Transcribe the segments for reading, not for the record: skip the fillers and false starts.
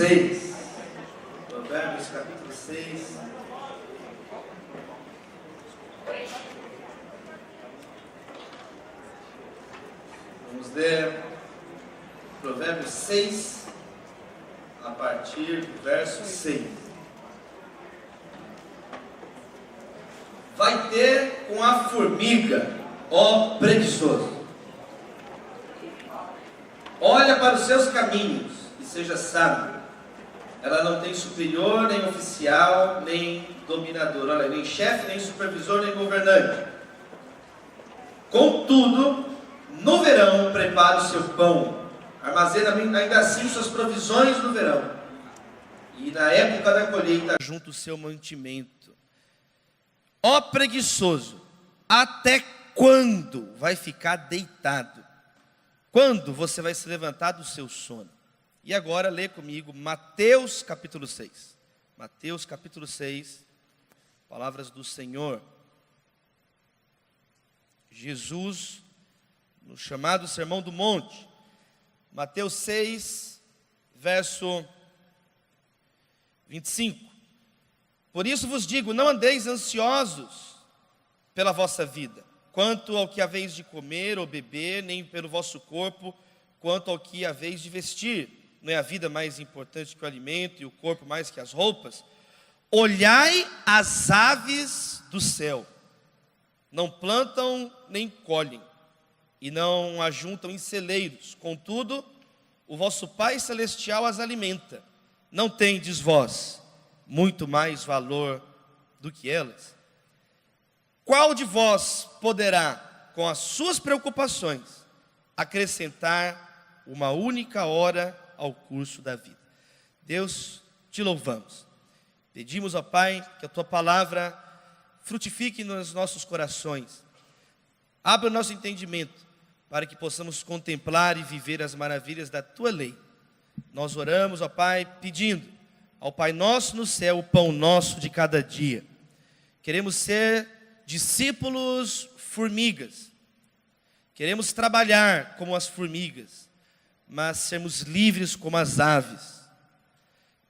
6. Provérbios capítulo 6. Vamos ler Provérbios 6, a partir do verso 6. Vai ter com a formiga, ó preguiçoso. Olha para os seus caminhos e seja sábio. Ela não tem superior, nem oficial, nem dominador. Olha, nem chefe, nem supervisor, nem governante. Contudo, no verão prepara o seu pão. Armazena ainda assim suas provisões no verão. E na época da colheita junta o seu mantimento. Ó preguiçoso, até quando vai ficar deitado? Quando você vai se levantar do seu sono? E agora lê comigo Mateus capítulo 6. Mateus capítulo 6, palavras do Senhor. Jesus, no chamado Sermão do Monte. Mateus 6, verso 25. Por isso vos digo, não andeis ansiosos pela vossa vida, quanto ao que haveis de comer ou beber, nem pelo vosso corpo, quanto ao que haveis de vestir. Não é a vida mais importante que o alimento, e o corpo mais que as roupas? Olhai as aves do céu, não plantam nem colhem, e não ajuntam em celeiros, contudo, o vosso Pai Celestial as alimenta. Não tendes vós muito mais valor do que elas? Qual de vós poderá, com as suas preocupações, acrescentar uma única hora ao curso da vida? Deus, te louvamos. Pedimos, ó Pai, que a Tua palavra frutifique nos nossos corações. Abra o nosso entendimento, para que possamos contemplar e viver as maravilhas da Tua lei. Nós oramos, ó Pai, pedindo ao Pai nosso no céu o pão nosso de cada dia. Queremos ser discípulos formigas. Queremos trabalhar como as formigas, mas sermos livres como as aves.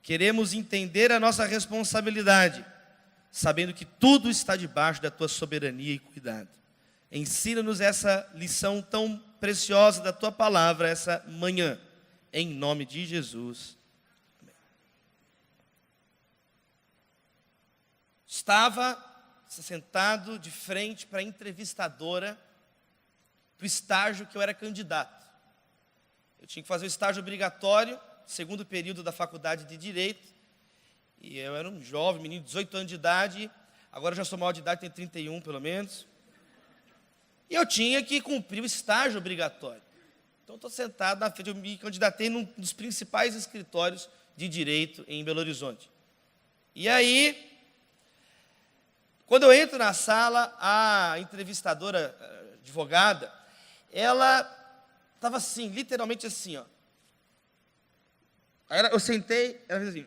Queremos entender a nossa responsabilidade, sabendo que tudo está debaixo da Tua soberania e cuidado. Ensina-nos essa lição tão preciosa da Tua palavra essa manhã, em nome de Jesus. Amém. Estava sentado de frente para a entrevistadora do estágio que eu era candidato. Eu tinha que fazer o estágio obrigatório, segundo período da faculdade de Direito, e eu era um jovem, menino de 18 anos de idade, agora eu já sou maior de idade, tenho 31 pelo menos, e eu tinha que cumprir o estágio obrigatório. Então estou sentado na frente, eu me candidatei num dos principais escritórios de Direito em Belo Horizonte. E aí, quando eu entro na sala, a entrevistadora, advogada, ela estava assim, literalmente assim, ó. Aí eu sentei, ela fez assim.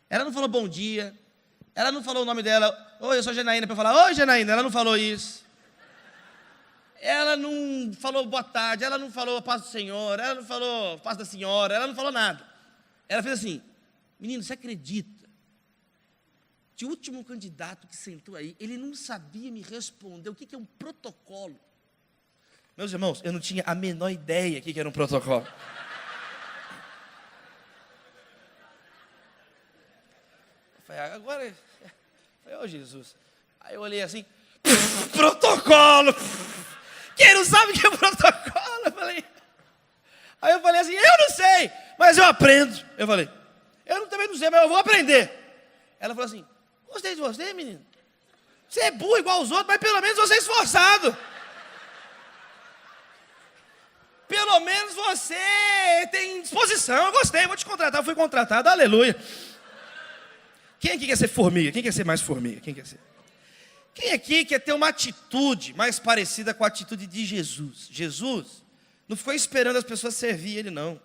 Ela não falou bom dia, ela não falou o nome dela, oi, eu sou Janaína, para eu falar, oi Janaína, ela não falou isso. Ela não falou boa tarde, ela não falou paz do Senhor, ela não falou paz da senhora, ela não falou nada. Ela fez assim, menino, você acredita? Que o último candidato que sentou aí, ele não sabia me responder o que é um protocolo. Meus irmãos, eu não tinha a menor ideia o que era um protocolo. Eu falei, agora, oh Jesus. Aí eu olhei assim, protocolo. Quem não sabe o que é protocolo? Aí eu falei assim, eu não sei, mas eu aprendo. Eu falei, também não sei, mas eu vou aprender. Ela falou assim, gostei de você, menino. Você é burro igual os outros, mas pelo menos você é esforçado. Pelo menos você tem disposição. Eu gostei, vou te contratar. Eu fui contratado, aleluia. Quem aqui quer ser formiga? Quem quer ser mais formiga? Quem quer ser? Quem aqui quer ter uma atitude mais parecida com a atitude de Jesus? Jesus não ficou esperando as pessoas servir ele, não.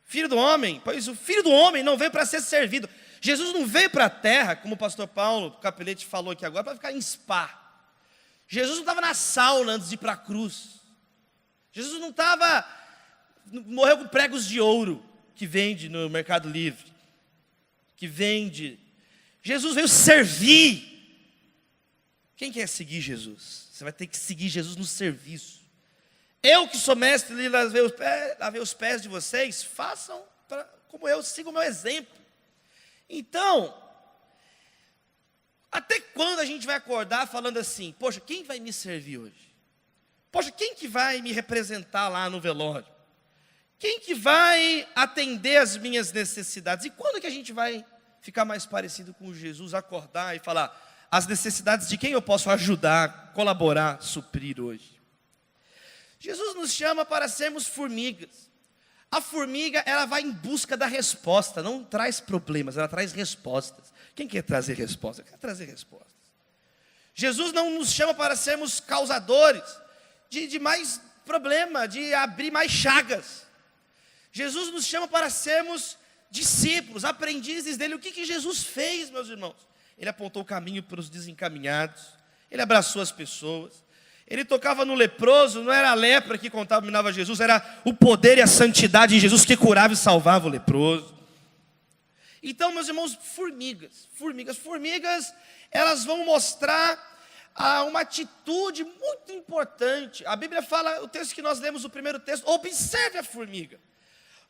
Filho do homem, pois o Filho do homem não veio para ser servido. Jesus não veio para a terra, como o pastor Paulo Capelete falou aqui agora, para ficar em spa. Jesus não estava na sauna antes de ir para a cruz. Jesus não morreu com pregos de ouro. que vende no Mercado Livre, que vende. Jesus veio servir. Quem quer seguir Jesus? Você vai ter que seguir Jesus no serviço. Eu que sou mestre, lavei os pés de vocês, façam como eu, sigam o meu exemplo. Então, até quando a gente vai acordar falando assim, poxa, quem vai me servir hoje? Poxa, quem que vai me representar lá no velório? Quem que vai atender as minhas necessidades? E quando que a gente vai ficar mais parecido com Jesus, acordar e falar, as necessidades de quem eu posso ajudar, colaborar, suprir hoje? Jesus nos chama para sermos formigas. A formiga, ela vai em busca da resposta, não traz problemas, ela traz respostas. Quem quer trazer respostas? Eu quero trazer respostas. Jesus não nos chama para sermos causadores de mais problema, de abrir mais chagas. Jesus nos chama para sermos discípulos, aprendizes dele. O que Jesus fez, meus irmãos? Ele apontou o caminho para os desencaminhados, ele abraçou as pessoas, ele tocava no leproso, não era a lepra que contaminava Jesus, era o poder e a santidade de Jesus que curava e salvava o leproso. Então, meus irmãos, formigas, elas vão mostrar uma atitude muito importante. A Bíblia fala, o texto que nós lemos, o primeiro texto, observe a formiga,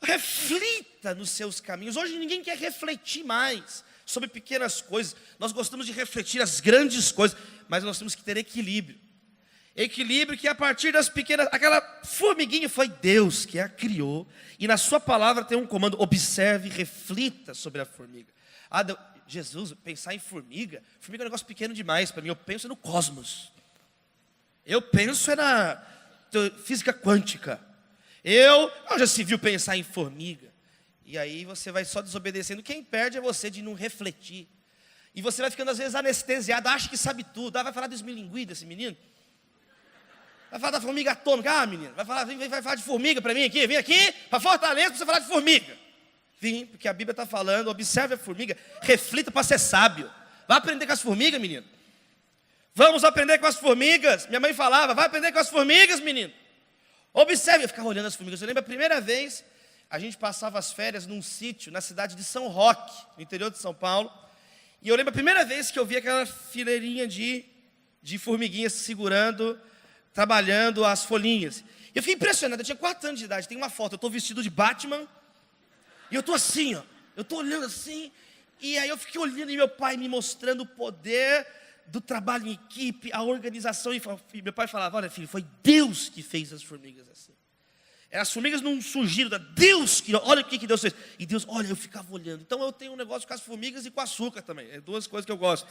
reflita nos seus caminhos. Hoje ninguém quer refletir mais sobre pequenas coisas, nós gostamos de refletir as grandes coisas, mas nós temos que ter equilíbrio. Equilíbrio que a partir das pequenas, aquela formiguinha foi Deus que a criou, e na sua palavra tem um comando, observe, reflita sobre a formiga. Jesus, pensar em formiga é um negócio pequeno demais para mim, eu penso no cosmos, eu penso na física quântica, já se viu pensar em formiga, e aí você vai só desobedecendo, quem perde é você de não refletir, e você vai ficando às vezes anestesiado, acha que sabe tudo, vai falar do esmilinguim desse menino, vai falar da formiga atômica, menino, vai falar de formiga para mim aqui, vem aqui para Fortaleza para você falar de formiga. Vim, porque a Bíblia está falando, observe a formiga, reflita para ser sábio. Vai aprender com as formigas, menino. Vamos aprender com as formigas. Minha mãe falava, vai aprender com as formigas, menino. Observe, eu ficava olhando as formigas. Eu lembro a primeira vez, a gente passava as férias num sítio na cidade de São Roque, no interior de São Paulo. E eu lembro a primeira vez que eu vi aquela fileirinha de formiguinhas segurando, trabalhando as folhinhas. Eu fiquei impressionado, eu tinha 4 anos de idade, tem uma foto, eu estou vestido de Batman, e eu estou assim, eu estou olhando assim, e aí eu fiquei olhando, e meu pai me mostrando o poder do trabalho em equipe, a organização, e meu pai falava, olha filho, foi Deus que fez as formigas assim. As formigas não surgiram, Deus que, olha o que Deus fez. E Deus, olha, eu ficava olhando. Então eu tenho um negócio com as formigas e com açúcar também, é 2 coisas que eu gosto.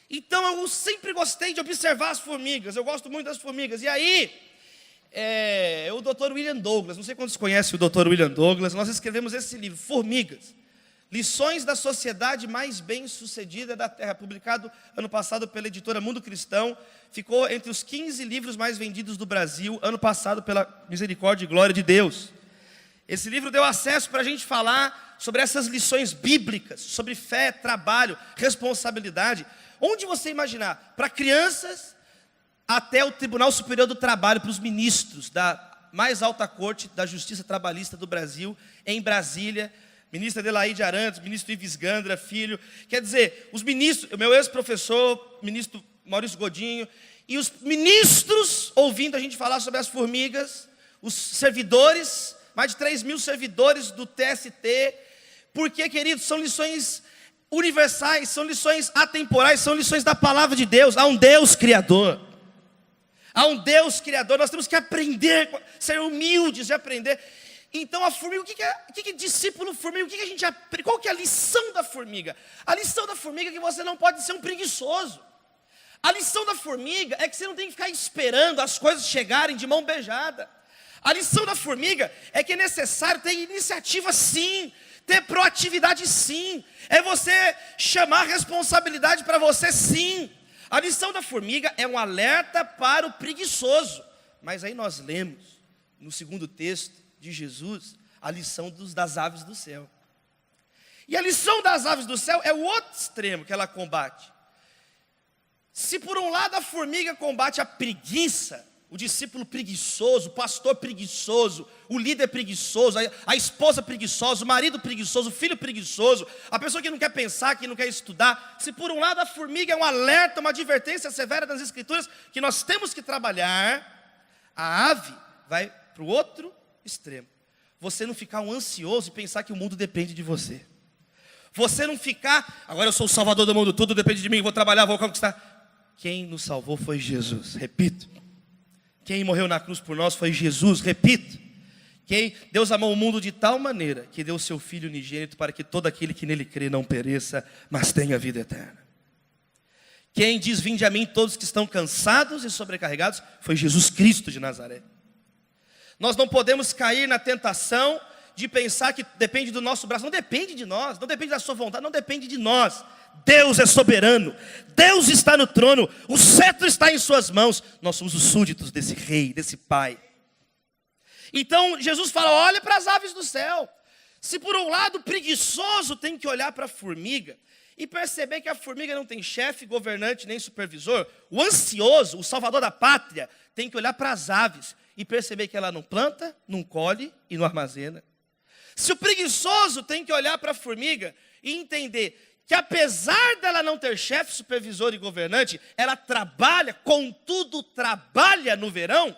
Então eu sempre gostei de observar as formigas, eu gosto muito das formigas. E aí, o Dr. William Douglas, não sei quantos conhecem o Dr. William Douglas, nós escrevemos esse livro, Formigas, Lições da Sociedade Mais Bem-Sucedida da Terra, publicado ano passado pela editora Mundo Cristão, ficou entre os 15 livros mais vendidos do Brasil, ano passado pela misericórdia e glória de Deus. Esse livro deu acesso para a gente falar sobre essas lições bíblicas, sobre fé, trabalho, responsabilidade, onde você imaginar, para crianças, até o Tribunal Superior do Trabalho, para os ministros da mais alta corte da Justiça Trabalhista do Brasil, em Brasília, ministra Adelaide Arantes, ministro Ives Gandra, filho, quer dizer, os ministros, o meu ex-professor, ministro Maurício Godinho, e os ministros ouvindo a gente falar sobre as formigas, os servidores, mais de 3.000 servidores do TST, porque, queridos, são lições universais, são lições atemporais, são lições da palavra de Deus. Há um Deus Criador, nós temos que aprender, ser humildes de aprender. Então a formiga, o que é discípulo formiga? O que a gente aprende? Qual que é a lição da formiga? A lição da formiga é que você não pode ser um preguiçoso. A lição da formiga é que você não tem que ficar esperando as coisas chegarem de mão beijada. A lição da formiga é que é necessário ter iniciativa sim, ter proatividade sim, é você chamar responsabilidade para você sim. A lição da formiga é um alerta para o preguiçoso. Mas aí nós lemos, no segundo texto de Jesus, a lição das aves do céu. E a lição das aves do céu é o outro extremo que ela combate. Se por um lado a formiga combate a preguiça, o discípulo preguiçoso, o pastor preguiçoso, o líder preguiçoso, a esposa preguiçosa, o marido preguiçoso, o filho preguiçoso, a pessoa que não quer pensar, que não quer estudar. Se por um lado a formiga é um alerta, uma advertência severa das Escrituras, que nós temos que trabalhar, a ave vai para o outro extremo. Você não ficar um ansioso e pensar que o mundo depende de você. Você não ficar, agora eu sou o salvador do mundo, tudo depende de mim, vou trabalhar, vou conquistar. Quem nos salvou foi Jesus, repito. Quem morreu na cruz por nós foi Jesus, repito. Deus amou o mundo de tal maneira que deu o seu Filho unigênito para que todo aquele que nele crê não pereça, mas tenha vida eterna. Quem diz, vinde a mim todos que estão cansados e sobrecarregados, foi Jesus Cristo de Nazaré. Nós não podemos cair na tentação de pensar que depende do nosso braço. Não depende de nós, não depende da sua vontade, não depende de nós. Deus é soberano, Deus está no trono, o cetro está em suas mãos. Nós somos os súditos desse rei, desse pai. Então Jesus fala, olha para as aves do céu. Se por um lado o preguiçoso tem que olhar para a formiga e perceber que a formiga não tem chefe, governante, nem supervisor, o ansioso, o salvador da pátria, tem que olhar para as aves e perceber que ela não planta, não colhe e não armazena. Se o preguiçoso tem que olhar para a formiga e entender que apesar dela não ter chefe, supervisor e governante, ela trabalha, contudo trabalha no verão,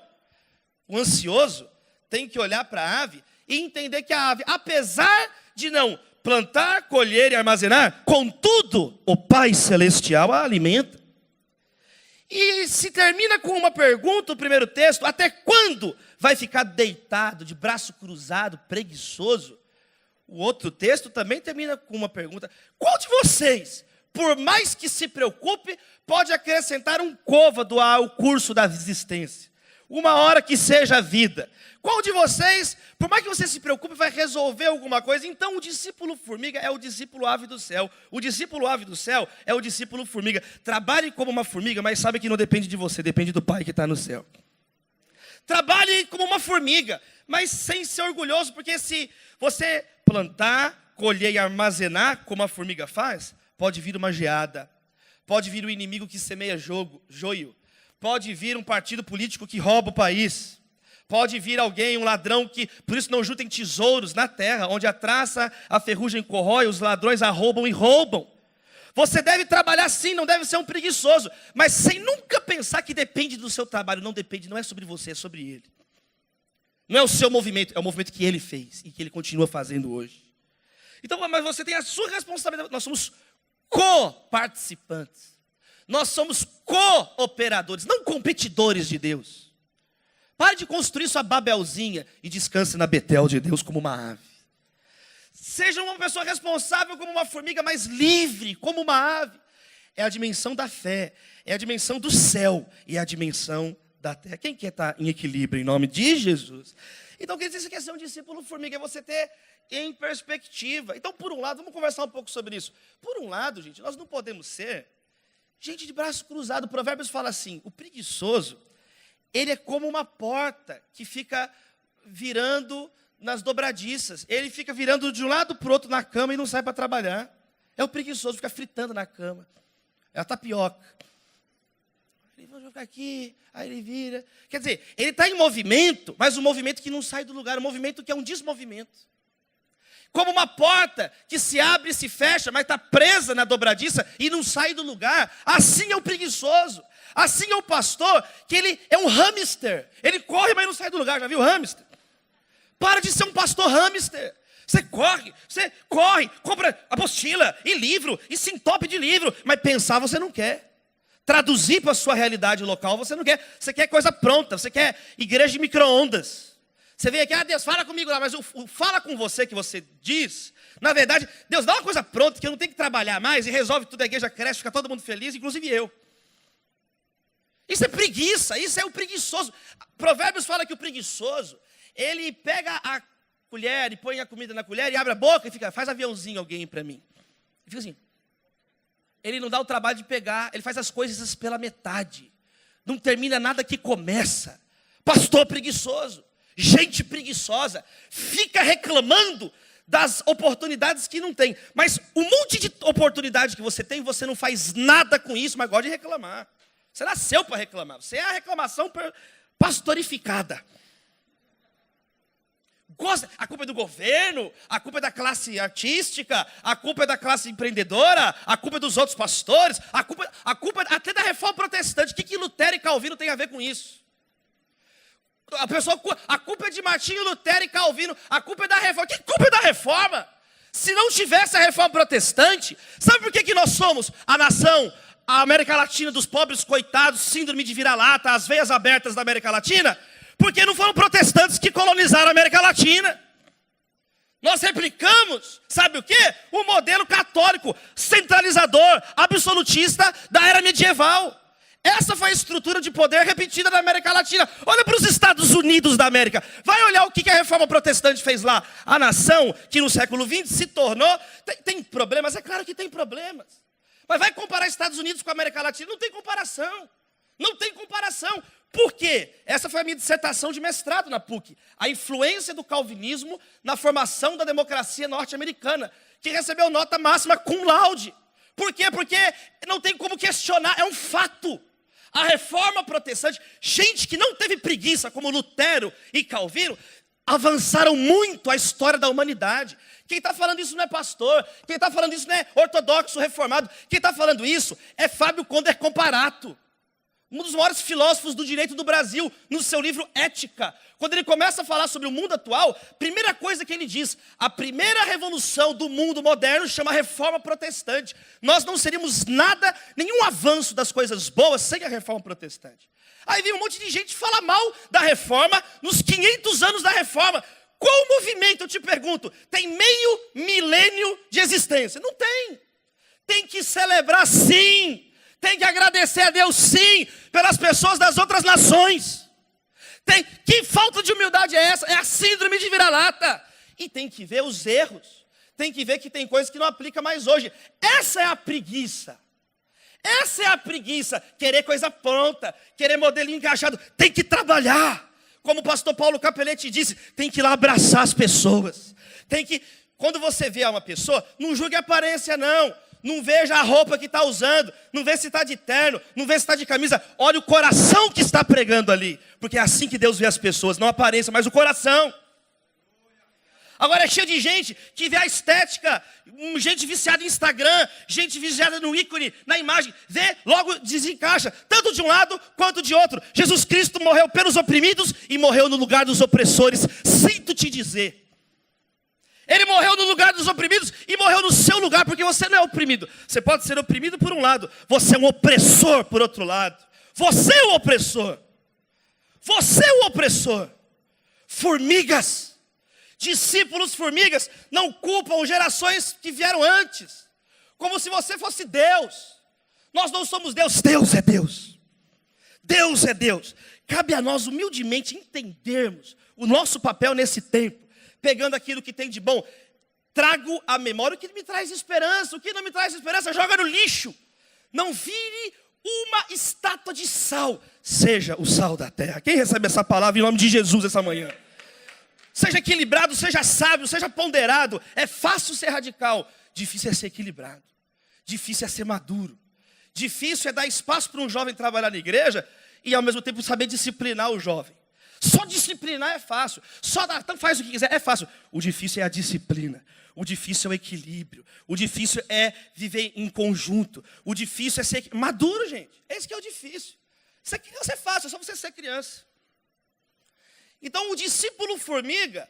o ansioso tem que olhar para a ave e entender que a ave, apesar de não plantar, colher e armazenar, contudo o Pai Celestial a alimenta. E se termina com uma pergunta, o primeiro texto, até quando vai ficar deitado, de braço cruzado, preguiçoso? O outro texto também termina com uma pergunta: qual de vocês, por mais que se preocupe, pode acrescentar um côvado ao curso da existência? Uma hora que seja a vida. Qual de vocês, por mais que você se preocupe, vai resolver alguma coisa? Então o discípulo formiga é o discípulo ave do céu. O discípulo ave do céu é o discípulo formiga. Trabalhe como uma formiga, mas sabe que não depende de você, depende do Pai que está no céu. Trabalhe como uma formiga, mas sem ser orgulhoso, porque se você plantar, colher e armazenar, como a formiga faz, pode vir uma geada, pode vir o inimigo que semeia joio, pode vir um partido político que rouba o país, pode vir alguém, um ladrão que, por isso não juntem tesouros na terra, onde a traça, a ferrugem corrói, os ladrões a roubam e roubam. Você deve trabalhar sim, não deve ser um preguiçoso, mas sem nunca pensar que depende do seu trabalho. Não depende, não é sobre você, é sobre ele. Não é o seu movimento, é o movimento que ele fez e que ele continua fazendo hoje. Então, mas você tem a sua responsabilidade. Nós somos co-participantes. Nós somos cooperadores, não competidores de Deus. Pare de construir sua Babelzinha e descanse na Betel de Deus como uma ave. Seja uma pessoa responsável como uma formiga, mas livre como uma ave. É a dimensão da fé, é a dimensão do céu e é a dimensão da terra. Quem quer estar em equilíbrio em nome de Jesus? Então, quer dizer, você quer ser um discípulo formiga, é você ter em perspectiva. Então, por um lado, vamos conversar um pouco sobre isso. Por um lado, gente, nós não podemos ser gente de braço cruzado. O Provérbios fala assim, o preguiçoso, ele é como uma porta que fica virando nas dobradiças. Ele fica virando de um lado para o outro na cama e não sai para trabalhar. É o preguiçoso, fica fritando na cama. É a tapioca. Ele vai ficar aqui, aí ele vira. Quer dizer, ele está em movimento, mas um movimento que não sai do lugar, um movimento que é um desmovimento. Como uma porta que se abre e se fecha, mas está presa na dobradiça e não sai do lugar. Assim é o preguiçoso. Assim é o pastor, que ele é um hamster. Ele corre, mas não sai do lugar. Já viu hamster? Para de ser um pastor hamster. Você corre, compra apostila e livro, e se entope de livro, mas pensar você não quer. Traduzir para a sua realidade local você não quer. Você quer coisa pronta, você quer igreja de micro-ondas. Você vem aqui, Deus, fala comigo lá, mas o fala com você que você diz, na verdade, Deus dá uma coisa pronta que eu não tenho que trabalhar mais e resolve tudo, a igreja cresce, fica todo mundo feliz, inclusive eu. Isso é preguiça, isso é o preguiçoso. Provérbios fala que o preguiçoso, ele pega a colher e põe a comida na colher e abre a boca e fica, faz aviãozinho alguém para mim. E fica assim. Ele não dá o trabalho de pegar, ele faz as coisas pela metade. Não termina nada que começa. Pastor preguiçoso, gente preguiçosa, fica reclamando das oportunidades que não tem. Mas um monte de oportunidade que você tem, você não faz nada com isso, mas gosta de reclamar. Você nasceu para reclamar, você é a reclamação pastorificada. A culpa é do governo, a culpa é da classe artística, a culpa é da classe empreendedora, a culpa é dos outros pastores, a culpa até da reforma protestante. O que Lutero e Calvino tem a ver com isso? A culpa é de Martinho Lutero e Calvino, a culpa é da reforma. Que culpa é da reforma? Se não tivesse a reforma protestante, sabe por que nós somos a nação, a América Latina dos pobres coitados, síndrome de vira-lata, as veias abertas da América Latina? Porque não foram protestantes que colonizaram a América Latina. Nós replicamos, sabe o quê? O modelo católico, centralizador, absolutista da era medieval. Essa foi a estrutura de poder repetida na América Latina. Olha para os Estados Unidos da América. Vai olhar o que a reforma protestante fez lá. A nação que no século XX se tornou... Tem problemas? É claro que tem problemas. Mas vai comparar Estados Unidos com a América Latina? Não tem comparação. Não tem comparação. Por quê? Essa foi a minha dissertação de mestrado na PUC. A influência do calvinismo na formação da democracia norte-americana, que recebeu nota máxima cum laude. Por quê? Porque não tem como questionar, é um fato. A reforma protestante, gente que não teve preguiça, como Lutero e Calvino, avançaram muito a história da humanidade. Quem está falando isso não é pastor, quem está falando isso não é ortodoxo reformado, quem está falando isso é Fábio Conder Comparato. Um dos maiores filósofos do direito do Brasil, no seu livro Ética. Quando ele começa a falar sobre o mundo atual, primeira coisa que ele diz, a primeira revolução do mundo moderno chama Reforma Protestante. Nós não seríamos nada, nenhum avanço das coisas boas sem a Reforma Protestante. Aí vem um monte de gente falar mal da Reforma, nos 500 anos da Reforma. Qual movimento, eu te pergunto, tem meio milênio de existência? Não tem. Tem que celebrar sim. Tem que agradecer a Deus sim, pelas pessoas das outras nações. Que falta de humildade é essa? É a síndrome de vira-lata. E tem que ver os erros. Tem que ver que tem coisas que não aplica mais hoje. Essa é a preguiça. Essa é a preguiça. Querer coisa pronta, querer modelinho encaixado. Tem que trabalhar. Como o pastor Paulo Capelletti disse, tem que ir lá abraçar as pessoas. Quando você vê uma pessoa, não julgue a aparência não. Não veja a roupa que está usando, não vê se está de terno, não vê se está de camisa. Olha o coração que está pregando ali. Porque é assim que Deus vê as pessoas, não a aparência, mas o coração. Agora é cheio de gente que vê a estética, gente viciada em Instagram, gente viciada no ícone, na imagem. Vê, logo desencaixa, tanto de um lado quanto de outro. Jesus Cristo morreu pelos oprimidos e morreu no lugar dos opressores. Sinto te dizer. Ele morreu no lugar dos oprimidos e morreu no seu lugar, porque você não é oprimido. Você pode ser oprimido por um lado, você é um opressor por outro lado. Você é o opressor. Você é o opressor. Formigas, discípulos formigas, não culpam gerações que vieram antes, como se você fosse Deus. Nós não somos Deus, Deus é Deus. Deus é Deus. Cabe a nós humildemente entendermos o nosso papel nesse tempo. Pegando aquilo que tem de bom, trago à memória o que me traz esperança. O que não me traz esperança, joga no lixo. Não vire uma estátua de sal. Seja o sal da terra. Quem recebe essa palavra em nome de Jesus essa manhã? Seja equilibrado, seja sábio, seja ponderado. É fácil ser radical. Difícil é ser equilibrado. Difícil é ser maduro. Difícil é dar espaço para um jovem trabalhar na igreja e ao mesmo tempo saber disciplinar o jovem. Só disciplinar é fácil. Então faz o que quiser, é fácil. O difícil é a disciplina. O difícil é o equilíbrio. O difícil é viver em conjunto. O difícil é ser maduro, gente. Esse que é o difícil. Ser criança é fácil, é só você ser criança. Então o discípulo formiga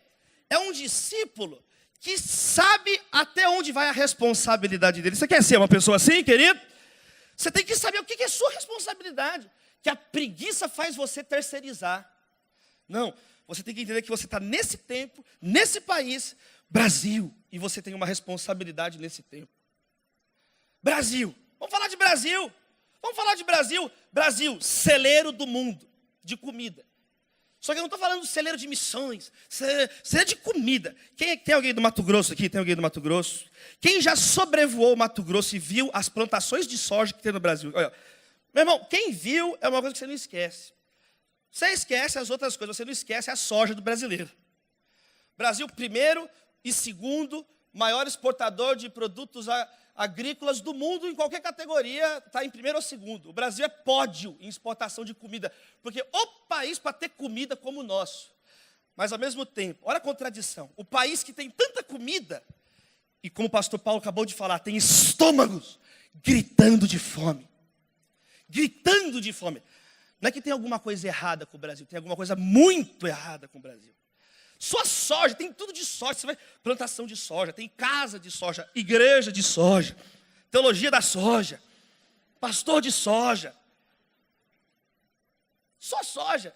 é um discípulo que sabe até onde vai a responsabilidade dele. Você quer ser uma pessoa assim, querido? Você tem que saber o que é sua responsabilidade. Que a preguiça faz você terceirizar. Não, você tem que entender que você está nesse tempo, nesse país, Brasil, e você tem uma responsabilidade nesse tempo. Brasil, vamos falar de Brasil. Vamos falar de Brasil. Brasil, celeiro do mundo, de comida. Só que eu não estou falando de celeiro de missões, celeiro de comida. Tem alguém do Mato Grosso aqui? Tem alguém do Mato Grosso? Quem já sobrevoou o Mato Grosso e viu as plantações de soja que tem no Brasil? Olha, meu irmão, quem viu é uma coisa que você não esquece. Você esquece as outras coisas, você não esquece a soja do brasileiro. Brasil, primeiro e segundo maior exportador de produtos agrícolas do mundo, em qualquer categoria, está em primeiro ou segundo. O Brasil é pódio em exportação de comida, porque o país para ter comida como o nosso. Mas, ao mesmo tempo, olha a contradição. O país que tem tanta comida, e como o pastor Paulo acabou de falar, tem estômagos gritando de fome. Gritando de fome. Não é que tem alguma coisa errada com o Brasil, tem alguma coisa muito errada com o Brasil. Só soja, tem tudo de soja. Você vai, plantação de soja, tem casa de soja, igreja de soja, teologia da soja, pastor de soja. Só soja.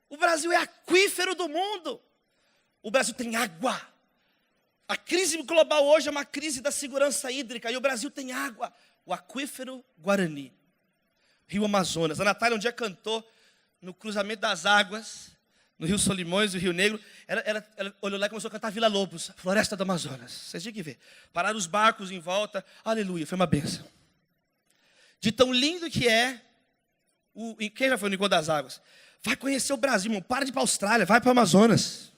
O Brasil é aquífero do mundo. O Brasil tem água. A crise global hoje é uma crise da segurança hídrica, e o Brasil tem água. O aquífero Guarani, Rio Amazonas. A Natália um dia cantou no cruzamento das águas, no Rio Solimões e Rio Negro. Ela olhou lá e começou a cantar Vila Lobos, Floresta do Amazonas. Vocês tinham que ver. Pararam os barcos em volta. Aleluia, foi uma bênção. De tão lindo que é. Quem já foi no Encontro das Águas? Vai conhecer o Brasil, irmão. Para de ir para a Austrália, vai para o Amazonas.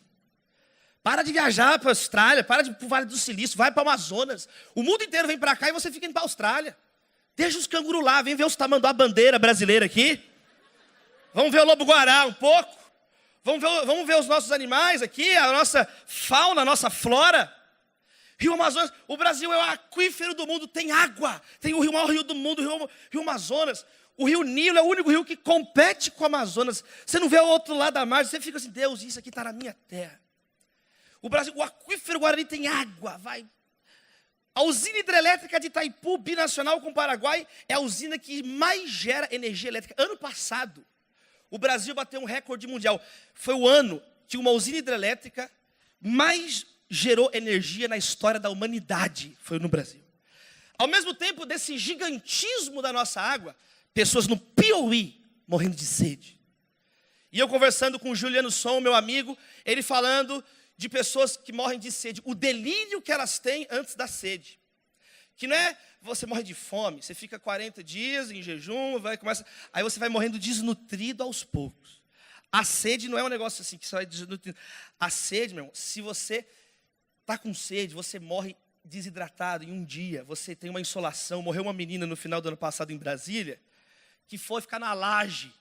Para de viajar para a Austrália, para de ir para o Vale do Silício, vai para o Amazonas. O mundo inteiro vem para cá e você fica indo para a Austrália. Deixa os cangurus lá, vem ver os tamanduá bandeira brasileira aqui. Vamos ver o lobo-guará um pouco. Vamos ver os nossos animais aqui, a nossa fauna, a nossa flora. Rio Amazonas, o Brasil é o aquífero do mundo, tem água. Tem o maior rio do mundo, o Rio Amazonas. O Rio Nilo é o único rio que compete com o Amazonas. Você não vê o outro lado da margem, você fica assim, Deus, isso aqui está na minha terra. O Brasil, o aquífero Guarani tem água, vai. A usina hidrelétrica de Itaipu, binacional com o Paraguai, é a usina que mais gera energia elétrica. Ano passado, o Brasil bateu um recorde mundial. Foi o ano que uma usina hidrelétrica mais gerou energia na história da humanidade. Foi no Brasil. Ao mesmo tempo desse gigantismo da nossa água, pessoas no Piauí morrendo de sede. E eu conversando com o Juliano Som, meu amigo, ele falando de pessoas que morrem de sede, o delírio que elas têm antes da sede. Que não é você morre de fome, você fica 40 dias em jejum, aí você vai morrendo desnutrido aos poucos. A sede não é um negócio assim que você vai desnutrindo. A sede, meu irmão, se você está com sede, você morre desidratado em um dia, você tem uma insolação. Morreu uma menina no final do ano passado em Brasília, que foi ficar na laje,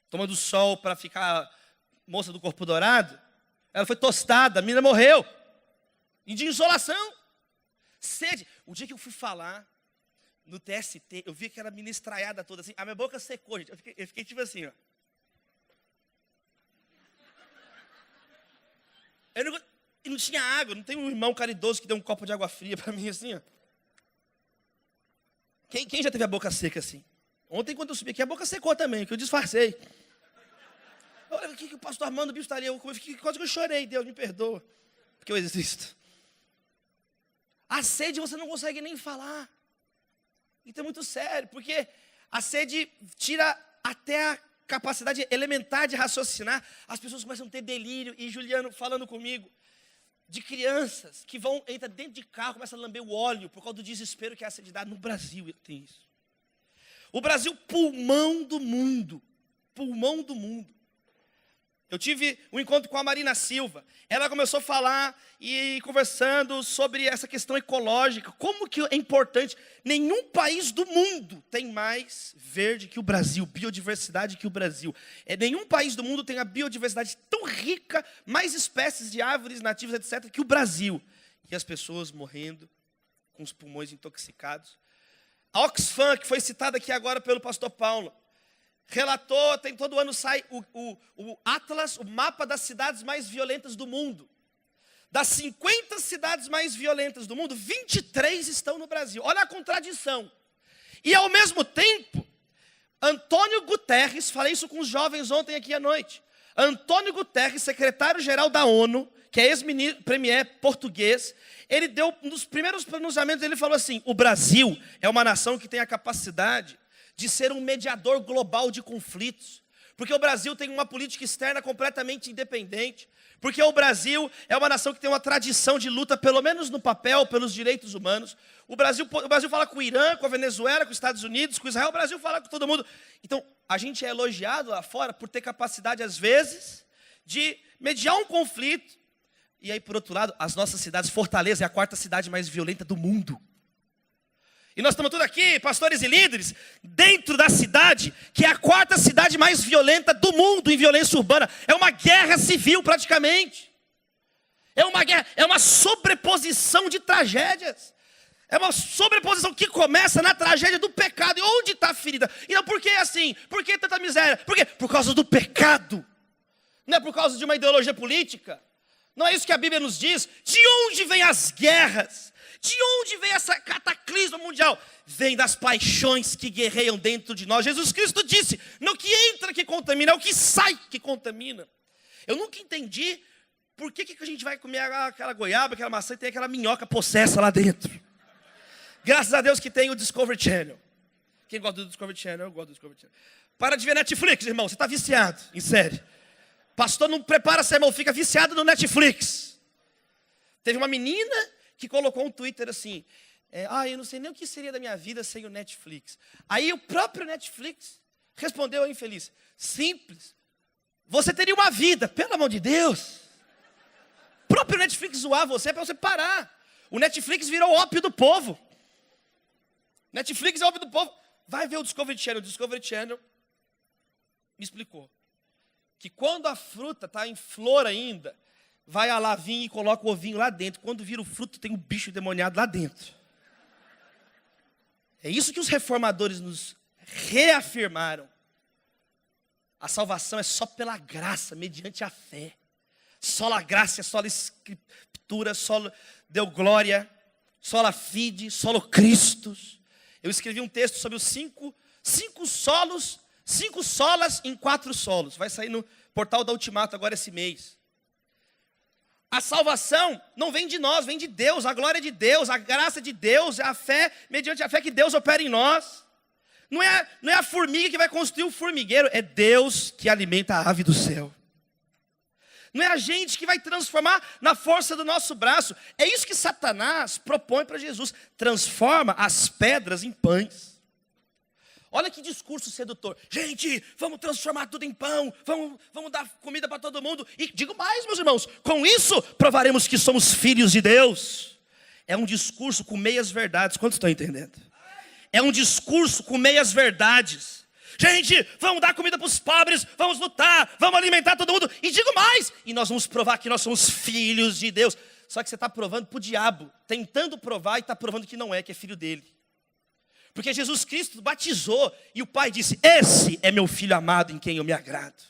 tomando sol para ficar moça do corpo dourado. Ela foi tostada, a menina morreu. E de insolação. Sede. O dia que eu fui falar no TST, eu vi aquela menina estraiada toda assim. A minha boca secou, gente. Eu fiquei tipo assim, ó. E não tinha água. Não tem um irmão caridoso que deu um copo de água fria para mim assim, ó. Quem já teve a boca seca assim? Ontem, quando eu subi aqui, a boca secou também, que eu disfarcei. Olha o que o pastor Armando, o bicho está ali. Quase que eu chorei. Deus me perdoa, porque eu existo. A sede você não consegue nem falar. Isso é muito sério, porque a sede tira até a capacidade elementar de raciocinar. As pessoas começam a ter delírio. E Juliano falando comigo de crianças que entram dentro de carro, começam a lamber o óleo por causa do desespero que é a sede dá. No Brasil tem isso. O Brasil, pulmão do mundo. Pulmão do mundo. Eu tive um encontro com a Marina Silva. Ela começou a falar e conversando sobre essa questão ecológica. Como que é importante. Nenhum país do mundo tem mais verde que o Brasil, biodiversidade que o Brasil. Nenhum país do mundo tem a biodiversidade tão rica, mais espécies de árvores nativas, etc., que o Brasil. E as pessoas morrendo, com os pulmões intoxicados. A Oxfam, que foi citada aqui agora pelo pastor Paulo, relatou, todo ano sai o Atlas, o mapa das cidades mais violentas do mundo. Das 50 cidades mais violentas do mundo, 23 estão no Brasil. Olha a contradição. E ao mesmo tempo, Antônio Guterres, falei isso com os jovens ontem aqui à noite. Antônio Guterres, secretário-geral da ONU, que é ex-premier português, ele deu, nos primeiros pronunciamentos, ele falou assim: o Brasil é uma nação que tem a capacidade de ser um mediador global de conflitos. Porque o Brasil tem uma política externa completamente independente. Porque o Brasil é uma nação que tem uma tradição de luta, pelo menos no papel, pelos direitos humanos. O Brasil fala com o Irã, com a Venezuela, com os Estados Unidos, com Israel. O Brasil fala com todo mundo. Então, a gente é elogiado lá fora por ter capacidade, às vezes, de mediar um conflito. E aí, por outro lado, as nossas cidades, Fortaleza é a 4ª cidade mais violenta do mundo. E nós estamos todos aqui, pastores e líderes, dentro da cidade, que é a quarta cidade mais violenta do mundo em violência urbana. É uma guerra civil praticamente. É uma guerra, é uma sobreposição de tragédias. É uma sobreposição que começa na tragédia do pecado. E onde está a ferida? E não, por que assim? Por que tanta miséria? Por quê? Por causa do pecado. Não é por causa de uma ideologia política. Não é isso que a Bíblia nos diz. De onde vêm as guerras? De onde vem essa cataclisma mundial? Vem das paixões que guerreiam dentro de nós. Jesus Cristo disse, não o que entra que contamina, é o que sai que contamina. Eu nunca entendi por que a gente vai comer aquela goiaba, aquela maçã e tem aquela minhoca possessa lá dentro. Graças a Deus que tem o Discovery Channel. Quem gosta do Discovery Channel, eu gosto do Discovery Channel. Para de ver Netflix, irmão, você está viciado, em série. Pastor não prepara sermão, fica viciado no Netflix. Teve uma menina que colocou um Twitter assim, eu não sei nem o que seria da minha vida sem o Netflix. Aí o próprio Netflix respondeu ao infeliz, simples, você teria uma vida, pelo amor de Deus. O próprio Netflix zoar você é para você parar. O Netflix virou o ópio do povo. Netflix é óbvio do povo. Vai ver o Discovery Channel. O Discovery Channel me explicou que quando a fruta está em flor ainda, vai a lavinha e coloca o ovinho lá dentro. Quando vira o fruto, tem um bicho demoniado lá dentro. É isso que os reformadores nos reafirmaram. A salvação é só pela graça, mediante a fé. Sola graça, sola escritura, solo deu glória, sola fide, solo Christus. Eu escrevi um texto sobre os cinco solas em 4 solos. Vai sair no portal da Ultimato agora esse mês. A salvação não vem de nós, vem de Deus. A glória de Deus, a graça de Deus, a fé, mediante a fé que Deus opera em nós. Não é a formiga que vai construir o formigueiro, é Deus que alimenta a ave do céu. Não é a gente que vai transformar na força do nosso braço. É isso que Satanás propõe para Jesus. Transforma as pedras em pães. Olha que discurso sedutor. Gente, vamos transformar tudo em pão. Vamos dar comida para todo mundo. E digo mais, meus irmãos. Com isso, provaremos que somos filhos de Deus. É um discurso com meias verdades. Quantos estão entendendo? É um discurso com meias verdades. Gente, vamos dar comida para os pobres, vamos lutar, vamos alimentar todo mundo. E digo mais, e nós vamos provar que nós somos filhos de Deus. Só que você está provando para o diabo, tentando provar e está provando que não é, que é filho dele. Porque Jesus Cristo batizou e o Pai disse, esse é meu filho amado em quem eu me agrado.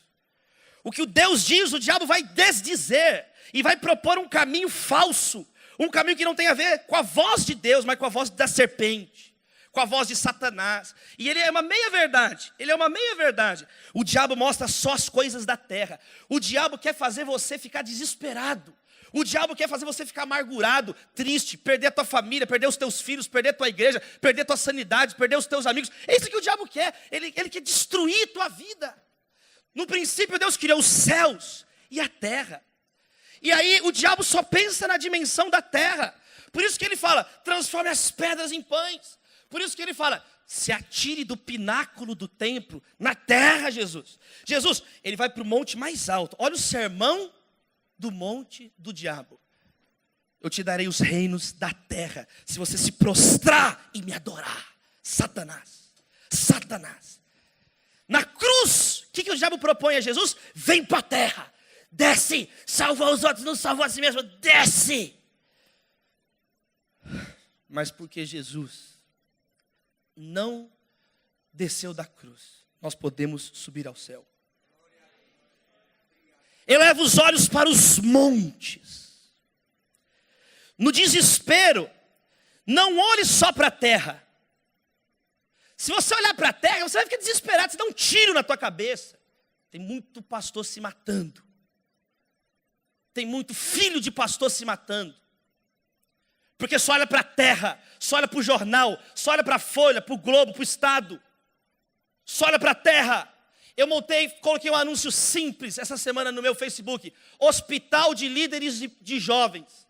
O que o Deus diz, o diabo vai desdizer e vai propor um caminho falso. Um caminho que não tem a ver com a voz de Deus, mas com a voz da serpente. Com a voz de Satanás. E ele é uma meia-verdade. Ele é uma meia-verdade. O diabo mostra só as coisas da terra. O diabo quer fazer você ficar desesperado. O diabo quer fazer você ficar amargurado, triste, perder a tua família, perder os teus filhos, perder a tua igreja, perder a tua sanidade, perder os teus amigos. É isso que o diabo quer. Ele quer destruir a tua vida. No princípio, Deus criou os céus e a terra. E aí o diabo só pensa na dimensão da terra. Por isso que ele fala, transforme as pedras em pães. Por isso que ele fala, se atire do pináculo do templo, na terra, Jesus. Jesus, ele vai para o monte mais alto. Olha o sermão do monte do diabo. Eu te darei os reinos da terra, se você se prostrar e me adorar. Satanás. Na cruz, o que o diabo propõe a Jesus? Vem para a terra, desce, salvou os outros, não salvou a si mesmo, desce. Mas porque Jesus não desceu da cruz, nós podemos subir ao céu. Eleva os olhos para os montes. No desespero, não olhe só para a terra. Se você olhar para a terra, você vai ficar desesperado, você dá um tiro na tua cabeça. Tem muito pastor se matando. Tem muito filho de pastor se matando. Porque só olha para a terra, só olha para o jornal, só olha para a Folha, para o Globo, para o Estado. Só olha para a terra. Eu coloquei um anúncio simples essa semana no meu Facebook. Hospital de líderes de jovens.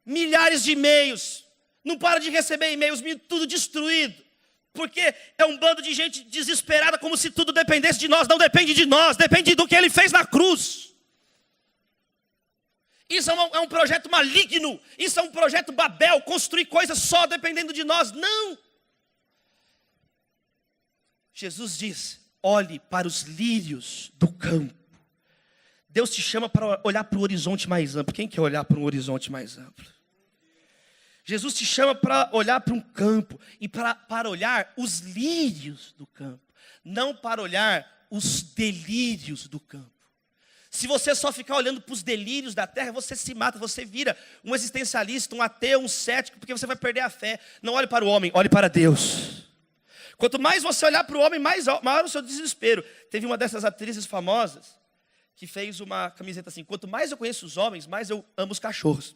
Milhares de e-mails. Não para de receber e-mails, tudo destruído. Porque é um bando de gente desesperada, como se tudo dependesse de nós. Não depende de nós, depende do que Ele fez na cruz. Isso é um projeto maligno. Isso é um projeto Babel, construir coisas só dependendo de nós. Não. Jesus diz, olhe para os lírios do campo. Deus te chama para olhar para o horizonte mais amplo. Quem quer olhar para um horizonte mais amplo? Jesus te chama para olhar para um campo e para olhar os lírios do campo, não para olhar os delírios do campo. Se você só ficar olhando para os delírios da terra, você se mata, você vira um existencialista, um ateu, um cético, porque você vai perder a fé. Não olhe para o homem, olhe para Deus. Quanto mais você olhar para o homem, maior o seu desespero. Teve uma dessas atrizes famosas que fez uma camiseta assim: quanto mais eu conheço os homens, mais eu amo os cachorros.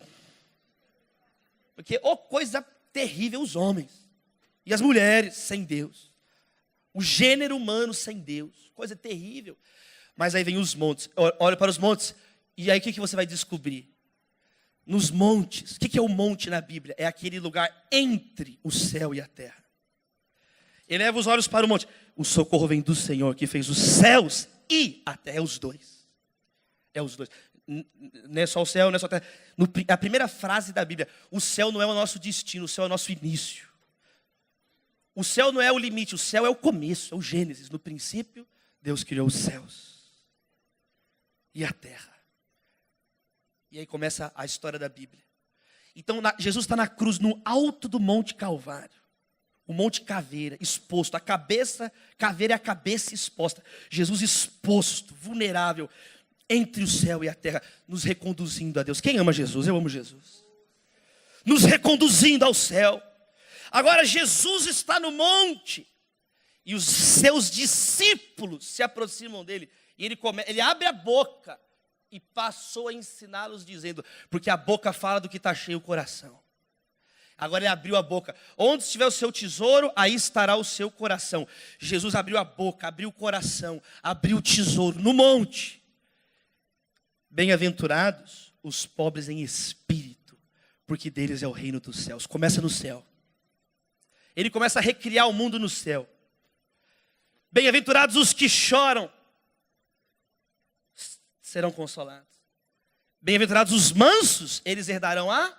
Porque, coisa terrível os homens. E as mulheres sem Deus. O gênero humano sem Deus. Coisa terrível. Mas aí vem os montes. Olha para os montes. E aí o que você vai descobrir? Nos montes. O que é o monte na Bíblia? É aquele lugar entre o céu e a terra. Eleva os olhos para o monte. O socorro vem do Senhor que fez os céus e a terra. É os dois. É os dois. Não é só o céu, não é só a terra. A primeira frase da Bíblia: o céu não é o nosso destino, o céu é o nosso início. O céu não é o limite, o céu é o começo, é o Gênesis. No princípio, Deus criou os céus e a terra. E aí começa a história da Bíblia. Então Jesus está na cruz, no alto do Monte Calvário. O Monte Caveira, exposto. A cabeça, caveira é a cabeça exposta. Jesus exposto, vulnerável, entre o céu e a terra, nos reconduzindo a Deus. Quem ama Jesus? Eu amo Jesus. Nos reconduzindo ao céu. Agora Jesus está no monte. E os seus discípulos se aproximam dele. E ele abre a boca e passou a ensiná-los dizendo, porque a boca fala do que está cheio o coração. Agora ele abriu a boca. Onde estiver o seu tesouro, aí estará o seu coração. Jesus abriu a boca, abriu o coração, abriu o tesouro no monte. Bem-aventurados os pobres em espírito, porque deles é o reino dos céus. Começa no céu. Ele começa a recriar o mundo no céu. Bem-aventurados os que choram, serão consolados. Bem-aventurados os mansos, eles herdarão a...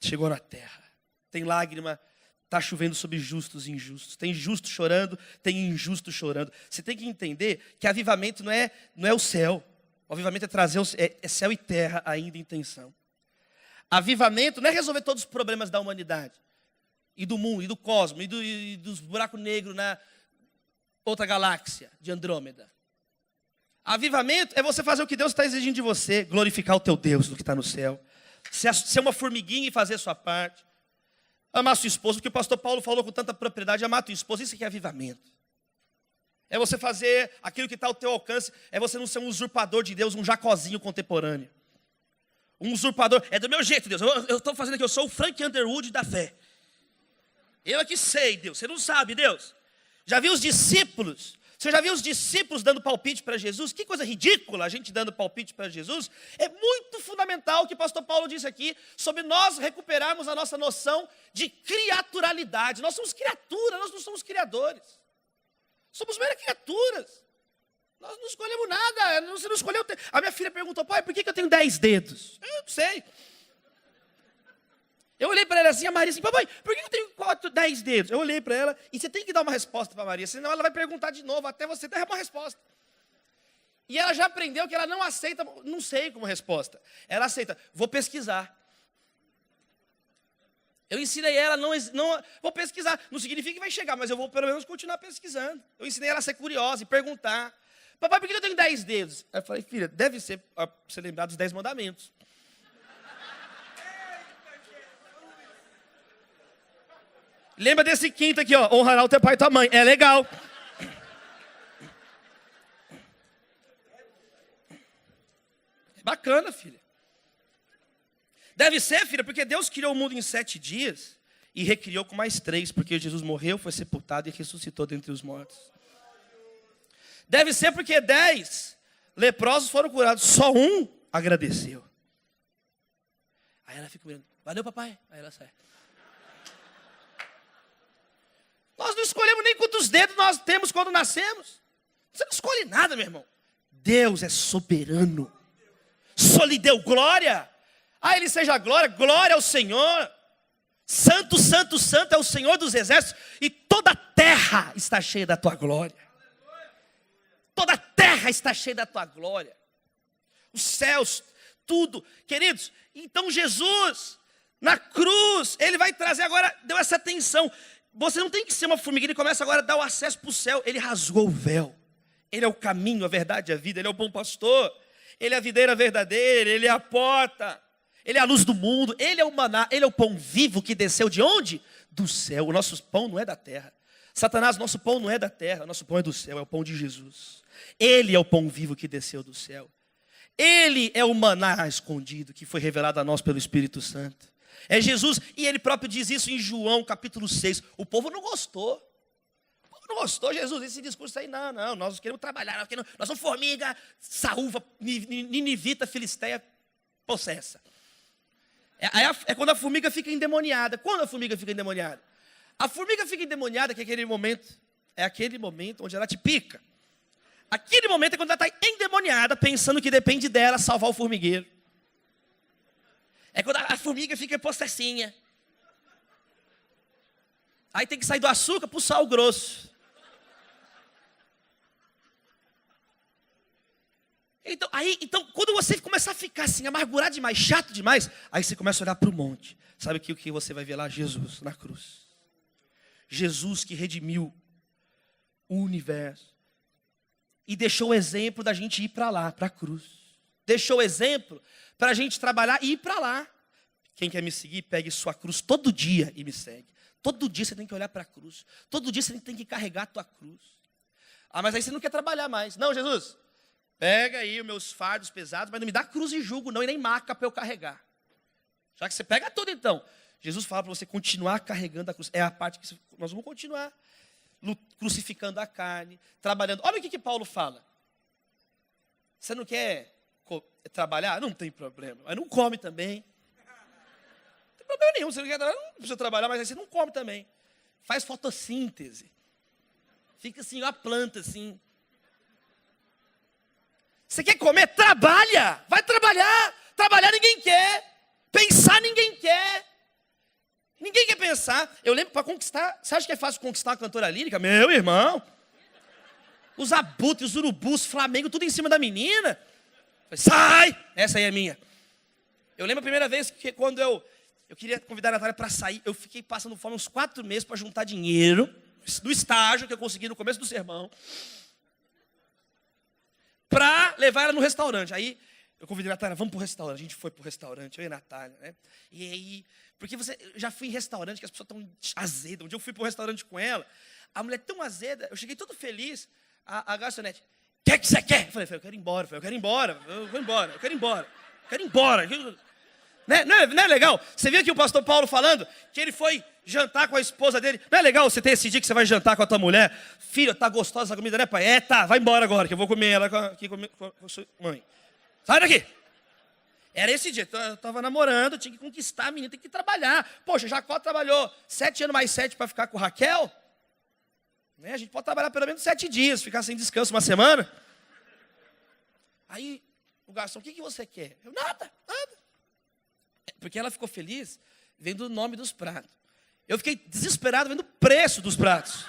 Chegou na terra. Tem lágrima, está chovendo sobre justos e injustos. Tem justo chorando, tem injusto chorando. Você tem que entender que avivamento não é o céu. O avivamento é trazer é céu e terra ainda em tensão. Avivamento não é resolver todos os problemas da humanidade. E do mundo, e do cosmos, e dos buracos negros na outra galáxia de Andrômeda. Avivamento é você fazer o que Deus está exigindo de você. Glorificar o teu Deus do que está no céu. Ser uma formiguinha e fazer a sua parte. Amar sua esposa, porque o pastor Paulo falou com tanta propriedade. Amar tua esposa, isso aqui é avivamento. É você fazer aquilo que está ao teu alcance. É você não ser um usurpador de Deus, um Jacozinho contemporâneo. Um usurpador, é do meu jeito, Deus. Eu estou fazendo aqui, eu sou o Frank Underwood da fé. Eu é que sei, Deus. Você não sabe, Deus. Já viu os discípulos? Você já viu os discípulos dando palpite para Jesus? Que coisa ridícula a gente dando palpite para Jesus. É muito fundamental o que o pastor Paulo disse aqui, sobre nós recuperarmos a nossa noção de criaturalidade. Nós somos criaturas, nós não somos criadores. Somos meras criaturas. Nós não escolhemos nada. Você não escolheu. A minha filha perguntou, pai, por que eu tenho 10 dedos? Eu não sei. Eu olhei para ela assim, a Maria assim, papai, por que eu tenho 10 dedos? Eu olhei para ela, e você tem que dar uma resposta para a Maria, senão ela vai perguntar de novo, até você dar uma resposta. E ela já aprendeu que ela não aceita, não sei como resposta. Ela aceita, vou pesquisar. Eu ensinei ela, não vou pesquisar. Não significa que vai chegar, mas eu vou pelo menos continuar pesquisando. Eu ensinei ela a ser curiosa e perguntar. Papai, por que eu tenho 10 dedos? Eu falei, filha, deve ser para você lembrar dos 10 mandamentos. Lembra desse quinto aqui, ó, honrará o teu pai e tua mãe. É legal. É bacana, filha. Deve ser, filha, porque Deus criou o mundo em 7 dias e recriou com mais 3, porque Jesus morreu, foi sepultado e ressuscitou dentre os mortos. Deve ser porque 10 leprosos foram curados, só um agradeceu. Aí ela fica mirando, valeu papai, aí ela sai. Nós não escolhemos nem quantos dedos nós temos quando nascemos. Você não escolhe nada, meu irmão. Deus é soberano. Senhor lhe deu glória. A ele seja glória, glória ao Senhor. Santo, santo, santo é o Senhor dos exércitos, e toda a terra está cheia da tua glória. Toda a terra está cheia da tua glória. Os céus, tudo. Queridos, então Jesus, na cruz, ele vai trazer agora, deu essa atenção. Você não tem que ser uma formiguinha, ele começa agora a dar o acesso para o céu. Ele rasgou o véu. Ele é o caminho, a verdade e a vida. Ele é o bom pastor. Ele é a videira verdadeira, ele é a porta. Ele é a luz do mundo, ele é o maná, ele é o pão vivo que desceu de onde? Do céu. O nosso pão não é da terra. Satanás, nosso pão não é da terra, nosso pão é do céu, é o pão de Jesus. Ele é o pão vivo que desceu do céu. Ele é o maná escondido que foi revelado a nós pelo Espírito Santo. É Jesus, e ele próprio diz isso em João capítulo 6. O povo não gostou. O povo não gostou, Jesus, esse discurso aí, não, nós queremos trabalhar, nós somos formiga, saúva, ninivita, filisteia, possessa. É quando a formiga fica endemoniada. Quando a formiga fica endemoniada? A formiga fica endemoniada, que é aquele momento onde ela te pica. Aquele momento é quando ela está endemoniada, pensando que depende dela salvar o formigueiro. É quando a formiga fica possessinha. Aí tem que sair do açúcar para o sal grosso. Então, quando você começar a ficar assim, amargurado demais, chato demais, aí você começa a olhar para o monte. Sabe o que você vai ver lá? Jesus na cruz. Jesus que redimiu o universo. E deixou o exemplo da gente ir para lá, para a cruz. Deixou o exemplo para a gente trabalhar e ir para lá. Quem quer me seguir, pegue sua cruz todo dia e me segue. Todo dia você tem que olhar para a cruz. Todo dia você tem que carregar a tua cruz. Ah, mas aí você não quer trabalhar mais. Não, Jesus, pega aí os meus fardos pesados, mas não me dá cruz e jugo não, e nem maca para eu carregar. Já que você pega tudo então. Jesus fala para você continuar carregando a cruz. É a parte que nós vamos continuar. Crucificando a carne, trabalhando. Olha o que Paulo fala. Você não quer trabalhar? Não tem problema. Mas não come também. Não tem problema nenhum. Você não quer trabalhar, não precisa trabalhar, mas aí você não come também. Faz fotossíntese. Fica assim, a planta assim. Você quer comer? Trabalha! Vai trabalhar! Trabalhar ninguém quer. Pensar ninguém quer. Ninguém quer pensar. Eu lembro para conquistar. Você acha que é fácil conquistar a cantora lírica? Meu irmão. Os abutres, os urubus, Flamengo, tudo em cima da menina. Sai! Essa aí é minha. Eu lembro a primeira vez que quando eu queria convidar a Natália para sair, eu fiquei passando fome uns 4 meses para juntar dinheiro do estágio que eu consegui no começo do sermão para levar ela no restaurante. Aí eu convidei a Natália, vamos para o restaurante. A gente foi para o restaurante, eu e a Natália, né? E aí, porque eu já fui em restaurante que as pessoas estão azedas. Um dia eu fui para o restaurante com ela, a mulher tão azeda, eu cheguei todo feliz, a garçonete, o que você quer? Eu falei, eu quero ir embora, eu quero ir embora. Não é legal? Você viu aqui o pastor Paulo falando que ele foi jantar com a esposa dele. Não é legal você ter esse dia que você vai jantar com a tua mulher? Filha, tá gostosa essa comida, né, pai? É, tá, vai embora agora, que eu vou comer ela aqui com a sua mãe. Sai daqui. Era esse dia, eu estava namorando, tinha que conquistar a menina, tem que trabalhar. Poxa, Jacó trabalhou 7 anos mais 7 para ficar com Raquel. Né? A gente pode trabalhar pelo menos 7 dias, ficar sem descanso uma semana. Aí o garçom, o que você quer? Eu, nada. Porque ela ficou feliz vendo o nome dos pratos. Eu fiquei desesperado vendo o preço dos pratos.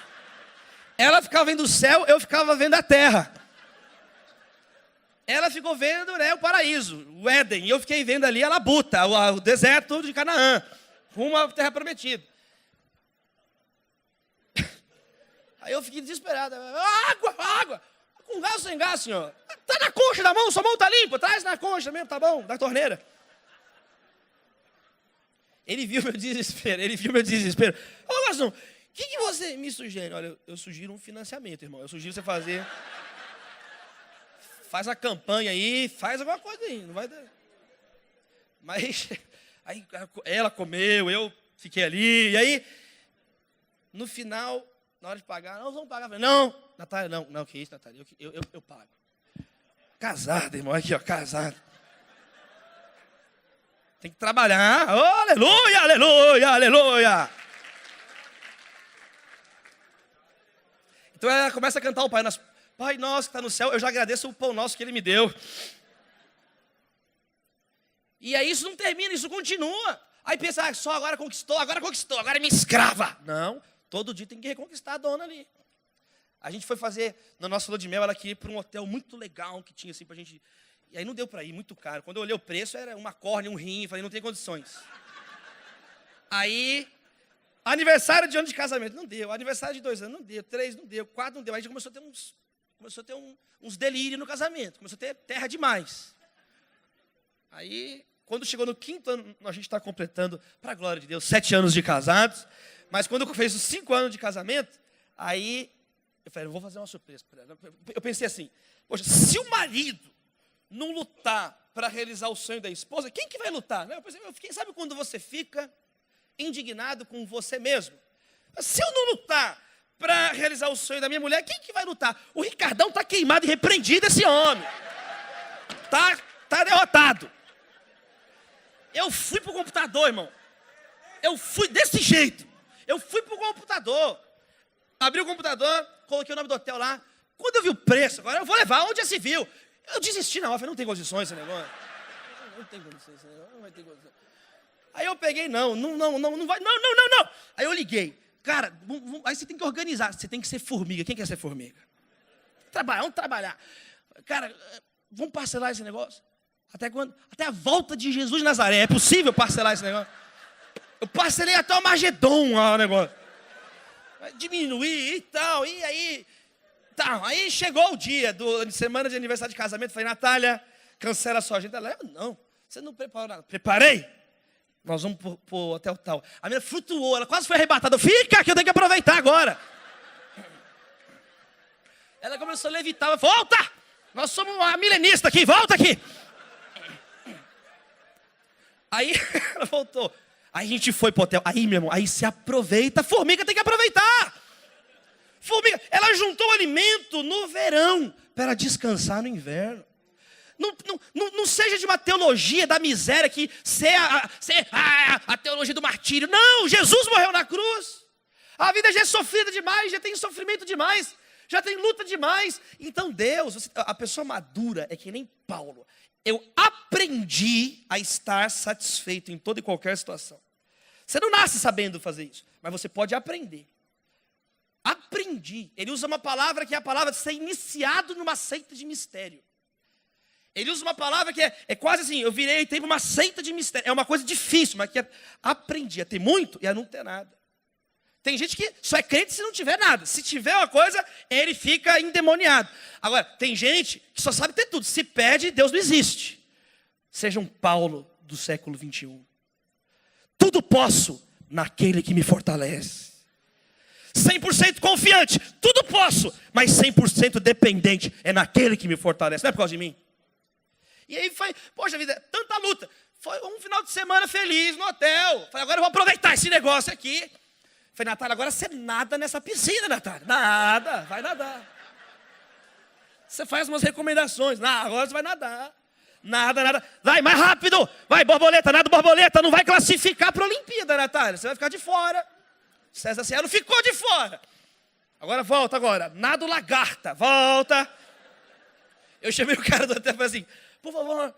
Ela ficava vendo o céu, eu ficava vendo a terra. Ela ficou vendo, né, o paraíso, o Éden. E eu fiquei vendo ali a labuta, o deserto de Canaã, rumo à terra prometida. Aí eu fiquei desesperado. Água! Com gás ou sem gás, senhor? Tá na concha da mão, sua mão tá limpa. Traz na concha mesmo, tá bom, da torneira. Ele viu meu desespero. Ô, garçom, o que você me sugere? Olha, eu sugiro um financiamento, irmão. Eu sugiro você fazer... Faz a campanha aí, faz alguma coisa aí, não vai dar. Mas aí ela comeu, eu fiquei ali, e aí, no final, na hora de pagar, nós vamos pagar. Eu falei, não, Natália, não, que isso, Natália, eu pago. Casado, irmão, aqui, ó, casado. Tem que trabalhar, oh, aleluia, aleluia, aleluia. Então ela começa a cantar o Pai Nosso que está no céu, eu já agradeço o pão nosso que Ele me deu. E aí isso não termina, isso continua. Aí pensa, só agora conquistou, agora é minha escrava. Não, todo dia tem que reconquistar a dona ali. A gente foi fazer, na nossa lua de mel, ela queria ir para um hotel muito legal que tinha assim pra gente. E aí não deu para ir, muito caro. Quando eu olhei o preço, era uma córnea, um rim, falei, não tem condições. Aí, aniversário de ano de casamento, não deu. Aniversário de 2 anos, não deu. 3, não deu. 4, não deu. Aí a gente começou a ter uns delírios no casamento. Começou a ter terra demais. Aí, quando chegou no 5º ano, a gente está completando, para a glória de Deus, 7 anos de casados. Mas quando fez os 5 anos de casamento, aí eu falei, eu vou fazer uma surpresa para ela. Eu pensei assim, poxa, se o marido não lutar para realizar o sonho da esposa, quem que vai lutar? Eu pensei, sabe quando você fica indignado com você mesmo? Se eu não lutar para realizar o sonho da minha mulher, quem que vai lutar? O Ricardão está queimado e repreendido, esse homem. Tá derrotado. Eu fui pro computador, irmão. Eu fui desse jeito. Eu fui pro computador. Abri o computador, coloquei o nome do hotel lá. Quando eu vi o preço, agora eu vou levar, onde já se viu? Eu desisti na hora, falei, não tem condições esse negócio. Não tem condições esse negócio, não vai ter condições. Aí eu peguei, não vai, não. Aí eu liguei. Cara, aí você tem que organizar, você tem que ser formiga. Quem quer ser formiga? Vamos trabalhar. Cara, vamos parcelar esse negócio? Até quando? Até a volta de Jesus de Nazaré. É possível parcelar esse negócio? Eu parcelei até o Armagedon o negócio. Vai diminuir e tal, e aí... Tá, aí chegou o dia de semana de aniversário de casamento. Falei, Natália, cancela a sua agenda. Ela, não, você não preparou nada. Preparei. Nós vamos pro hotel tal. A menina flutuou, ela quase foi arrebatada. Fica, que eu tenho que aproveitar agora. Ela começou a levitar. Volta! Nós somos uma milenista aqui, volta aqui. Aí ela voltou. Aí a gente foi pro hotel. Aí, meu irmão, aí se aproveita. A formiga tem que aproveitar. Formiga, ela juntou o alimento no verão para descansar no inverno. Não seja de uma teologia da miséria que a teologia do martírio. Não, Jesus morreu na cruz. A vida já é sofrida demais, já tem sofrimento demais, já tem luta demais. Então Deus, a pessoa madura é que nem Paulo. Eu aprendi a estar satisfeito em toda e qualquer situação. Você não nasce sabendo fazer isso, mas você pode aprender. Aprendi. Ele usa uma palavra que é a palavra de ser iniciado numa seita de mistério. Ele usa uma palavra que é quase assim, eu virei e tenho uma seita de mistério. É uma coisa difícil, mas que aprendi a ter muito e a não ter nada. Tem gente que só é crente se não tiver nada. Se tiver uma coisa, ele fica endemoniado. Agora, tem gente que só sabe ter tudo. Se perde, Deus não existe. Seja um Paulo do século 21. Tudo posso naquele que me fortalece. 100% confiante, tudo posso, mas 100% dependente é naquele que me fortalece, não é por causa de mim. E aí foi, poxa vida, tanta luta. Foi um final de semana feliz no hotel. Falei, agora eu vou aproveitar esse negócio aqui. Falei, Natália, agora você nada nessa piscina, Natália. Nada, vai nadar. Você faz umas recomendações. Agora você vai nadar. Nada. Vai, mais rápido. Vai, borboleta, nada borboleta. Não vai classificar para a Olimpíada, Natália. Você vai ficar de fora. César Cielo ficou de fora. Agora volta agora. Nado lagarta. Volta. Eu chamei o cara do hotel e falei assim, por favor,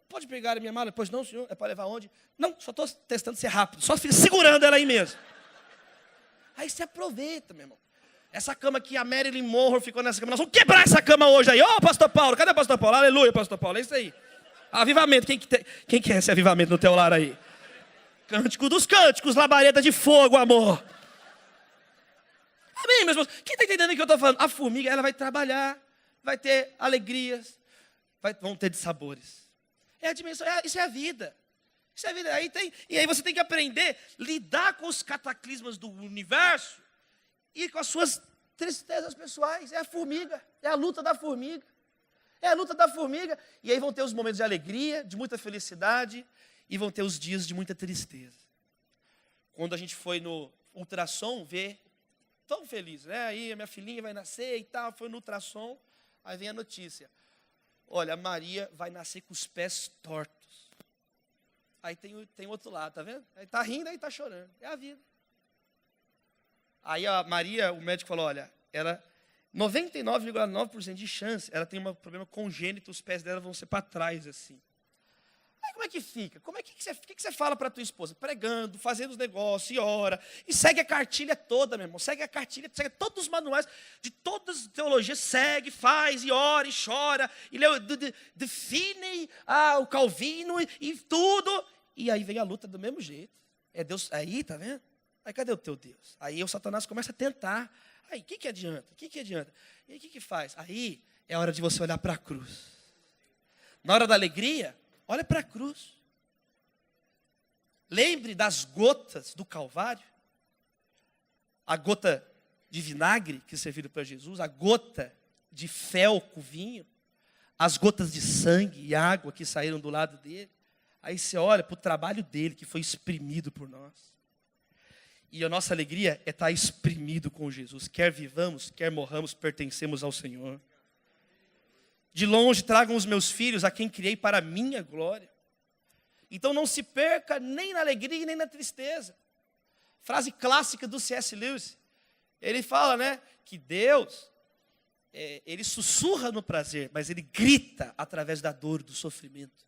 pode pegar a minha mala? Pois não, senhor. É para levar onde? Não, só estou testando ser rápido. Só fica segurando ela aí mesmo. Aí você aproveita, meu irmão. Essa cama aqui, a Marilyn Monroe ficou nessa cama. Nós vamos quebrar essa cama hoje aí. Ô, pastor Paulo, cadê o pastor Paulo? Aleluia, pastor Paulo. É isso aí. Avivamento. Quem quer esse avivamento no teu lar aí? Cântico dos cânticos, labareda de fogo, amor. Amém, meus irmãos? Quem está entendendo o que eu estou falando? A formiga, ela vai trabalhar, vai ter alegrias, vão ter de sabores. É a dimensão, isso é a vida. Isso é a vida. E aí você tem que aprender a lidar com os cataclismas do universo e com as suas tristezas pessoais. É a formiga, é a luta da formiga. É a luta da formiga. E aí vão ter os momentos de alegria, de muita felicidade, e vão ter os dias de muita tristeza. Quando a gente foi no ultrassom ver, tão feliz, né? Aí a minha filhinha vai nascer e tal, foi no ultrassom, aí vem a notícia. Olha, a Maria vai nascer com os pés tortos. Aí tem outro lado, tá vendo? Aí tá rindo, aí tá chorando. É a vida. Aí a Maria, o médico falou, olha, ela 99,9% de chance, ela tem um problema congênito, os pés dela vão ser para trás assim. Aí como é que fica? Que você fala para a tua esposa? Pregando, fazendo os negócios, e ora. E segue a cartilha toda, meu irmão. Segue a cartilha, segue todos os manuais de todas as teologias. Segue, faz, e ora, e chora. E lê, define o Calvino e tudo. E aí vem a luta do mesmo jeito. É Deus, aí, tá vendo? Aí cadê o teu Deus? Aí o Satanás começa a tentar. Aí, o que adianta? O que adianta? E aí, o que faz? Aí é hora de você olhar para a cruz. Na hora da alegria, olha para a cruz. Lembre das gotas do Calvário. A gota de vinagre que serviram para Jesus, a gota de fel com vinho, as gotas de sangue e água que saíram do lado dele. Aí você olha para o trabalho dele que foi exprimido por nós. E a nossa alegria é estar exprimido com Jesus. Quer vivamos, quer morramos, pertencemos ao Senhor. De longe tragam os meus filhos a quem criei para a minha glória. Então não se perca nem na alegria e nem na tristeza. Frase clássica do C.S. Lewis. Ele fala, né, que Deus, ele sussurra no prazer, mas ele grita através da dor, do sofrimento.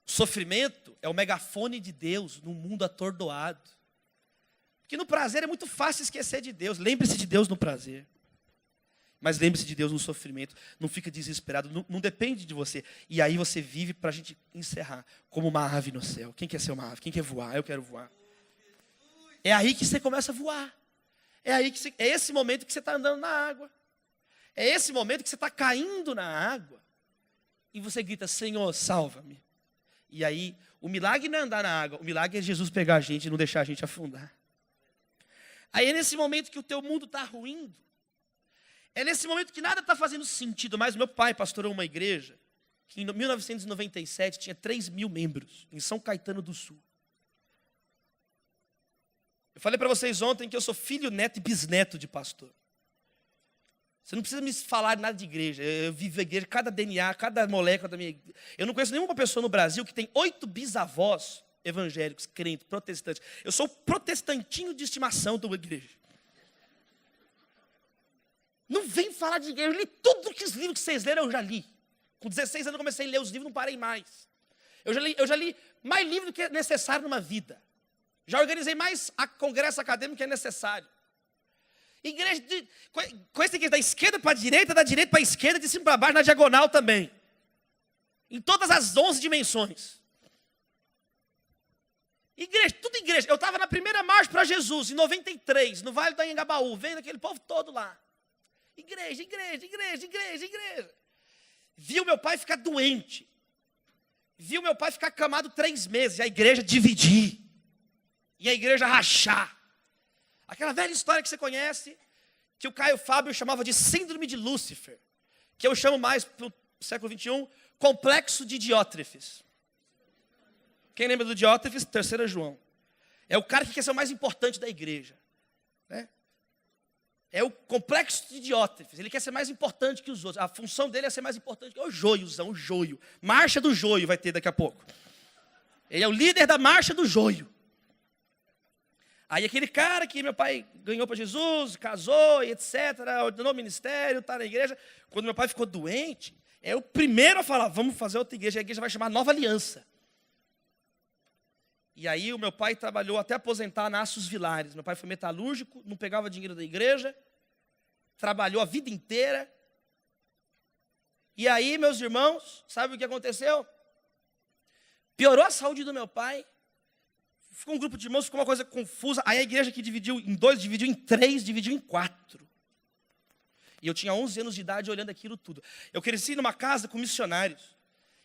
O sofrimento é o megafone de Deus num mundo atordoado. Porque no prazer é muito fácil esquecer de Deus. Lembre-se de Deus no prazer. Mas lembre-se de Deus no sofrimento. Não fica desesperado. Não depende de você. E aí você vive, para a gente encerrar, como uma ave no céu. Quem quer ser uma ave? Quem quer voar? Eu quero voar. É aí que você começa a voar. É esse momento que você está andando na água. É esse momento que você está caindo na água. E você grita, Senhor, salva-me. E aí, o milagre não é andar na água. O milagre é Jesus pegar a gente e não deixar a gente afundar. Aí é nesse momento que o teu mundo está ruindo. É nesse momento que nada está fazendo sentido. Mas meu pai pastorou uma igreja que em 1997 tinha 3.000 membros em São Caetano do Sul. Eu falei para vocês ontem que eu sou filho, neto e bisneto de pastor. Você não precisa me falar nada de igreja. Eu vivo a igreja, cada DNA, cada molécula da minha igreja. Eu não conheço nenhuma pessoa no Brasil que tem 8 bisavós evangélicos, crentes, protestantes. Eu sou o protestantinho de estimação da igreja. Não vem falar de igreja. Eu li tudo que os livros que vocês leram, eu já li. Com 16 anos eu comecei a ler os livros, não parei mais. Eu já li mais livro do que é necessário numa vida. Já organizei mais congresso acadêmico que é necessário. Igreja, com essa igreja da esquerda para a direita, da direita para a esquerda, de cima para baixo, na diagonal também. Em todas as 11 dimensões. Igreja, tudo igreja. Eu estava na primeira marcha para Jesus, em 93, no Vale do Anhangabaú, vendo aquele povo todo lá. Igreja, igreja, igreja, igreja, igreja. Viu meu pai ficar doente. Viu meu pai ficar acamado 3 meses, e a igreja dividir. E a igreja rachar. Aquela velha história que você conhece, que o Caio Fábio chamava de síndrome de Lúcifer, que eu chamo mais para o século XXI, complexo de Diótrefes. Quem lembra do Diótrefes? 3 João. É o cara que quer ser o mais importante da igreja. Né? É o complexo de Diótrefes. Ele quer ser mais importante que os outros. A função dele é ser mais importante que o joiozão, o joio. Marcha do joio vai ter daqui a pouco. Ele é o líder da marcha do joio. Aí aquele cara que meu pai ganhou para Jesus, casou e etc., ordenou o ministério, está na igreja. Quando meu pai ficou doente, é o primeiro a falar, vamos fazer outra igreja. A igreja vai chamar Nova Aliança. E aí o meu pai trabalhou até aposentar na Aços Vilares. Meu pai foi metalúrgico, não pegava dinheiro da igreja, trabalhou a vida inteira. E aí, meus irmãos, sabe o que aconteceu? Piorou a saúde do meu pai. Ficou um grupo de irmãos, ficou uma coisa confusa. Aí a igreja que dividiu em 2, dividiu em 3, dividiu em 4. E eu tinha 11 anos de idade olhando aquilo tudo. Eu cresci numa casa com missionários.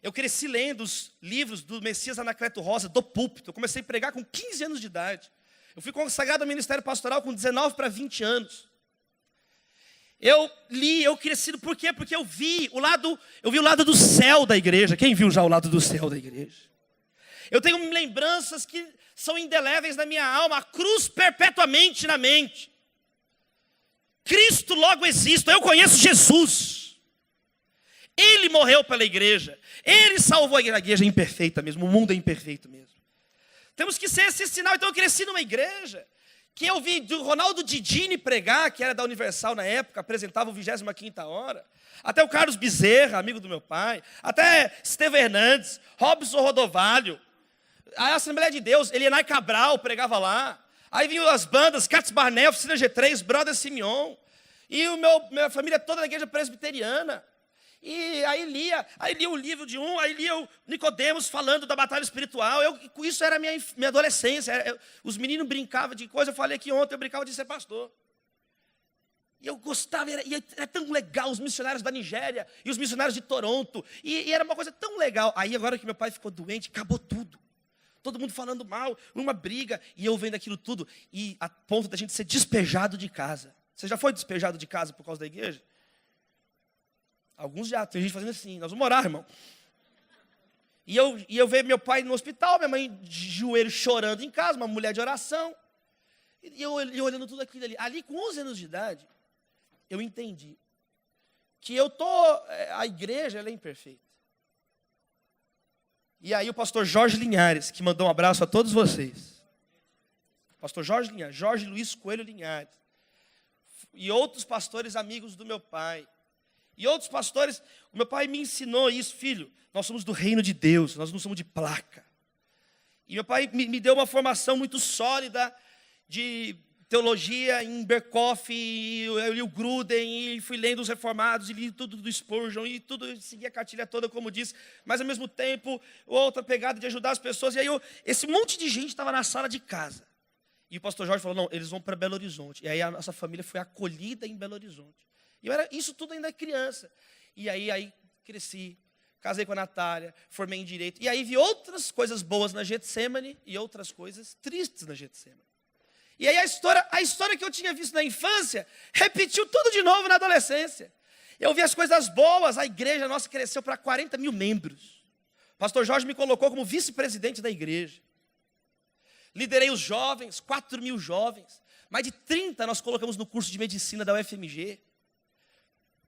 Eu cresci lendo os livros do Messias Anacleto Rosa, do púlpito. Eu comecei a pregar com 15 anos de idade. Eu fui consagrado ao ministério pastoral com 19 para 20 anos. Eu li, eu cresci, por quê? Porque eu vi o lado do céu da igreja. Quem viu já o lado do céu da igreja? Eu tenho lembranças que são indeléveis na minha alma, a cruz perpetuamente na mente. Cristo logo existe, eu conheço Jesus. Ele morreu pela igreja. Ele salvou a igreja. É imperfeita mesmo, o mundo é imperfeito mesmo. Temos que ser esse sinal. Então eu cresci numa igreja que eu vi do Ronaldo Didini pregar, que era da Universal na época, apresentava o 25ª hora, até o Carlos Bezerra, amigo do meu pai, até Estevão Hernandes, Robson Rodovalho, a Assembleia de Deus, Elienay Cabral pregava lá, aí vinham as bandas, Cats Barnett, Oficina G3, Brother Simeon, e minha família toda da igreja presbiteriana. E aí lia o livro de um, aí lia o Nicodemos falando da batalha espiritual. Isso era minha adolescência. Os meninos brincavam de coisa, eu falei aqui ontem, eu brincava de ser pastor. E eu gostava, era tão legal, os missionários da Nigéria e os missionários de Toronto. E era uma coisa tão legal. Aí agora que meu pai ficou doente, acabou tudo. Todo mundo falando mal, uma briga. E eu vendo aquilo tudo. E a ponto da gente ser despejado de casa. Você já foi despejado de casa por causa da igreja? Alguns já, tem gente fazendo assim, nós vamos morar, irmão. E eu vejo meu pai no hospital, minha mãe de joelho chorando em casa, uma mulher de oração. E eu olhando tudo aquilo ali. Ali com 11 anos de idade, eu entendi que a igreja ela é imperfeita. E aí o pastor Jorge Linhares, que mandou um abraço a todos vocês. Pastor Jorge Linhares, Jorge Luiz Coelho Linhares. E outros pastores amigos do meu pai. E outros pastores, o meu pai me ensinou isso, filho, nós somos do reino de Deus, nós não somos de placa. E meu pai me deu uma formação muito sólida de teologia em Berkhoff, e eu li o Gruden, e fui lendo os reformados, e li tudo do Spurgeon, e tudo, segui a cartilha toda, como disse, mas ao mesmo tempo, outra pegada de ajudar as pessoas. E aí esse monte de gente estava na sala de casa. E o pastor Jorge falou, não, eles vão para Belo Horizonte. E aí a nossa família foi acolhida em Belo Horizonte. E eu era isso tudo ainda criança. E aí cresci, casei com a Natália, formei em Direito. E aí vi outras coisas boas na Getsemane e outras coisas tristes na Getsemane. E aí a história que eu tinha visto na infância, repetiu tudo de novo na adolescência. Eu vi as coisas boas, a igreja nossa cresceu para 40 mil membros. O pastor Jorge me colocou como vice-presidente da igreja. Liderei os jovens, 4 mil jovens. Mais de 30 nós colocamos no curso de medicina da UFMG.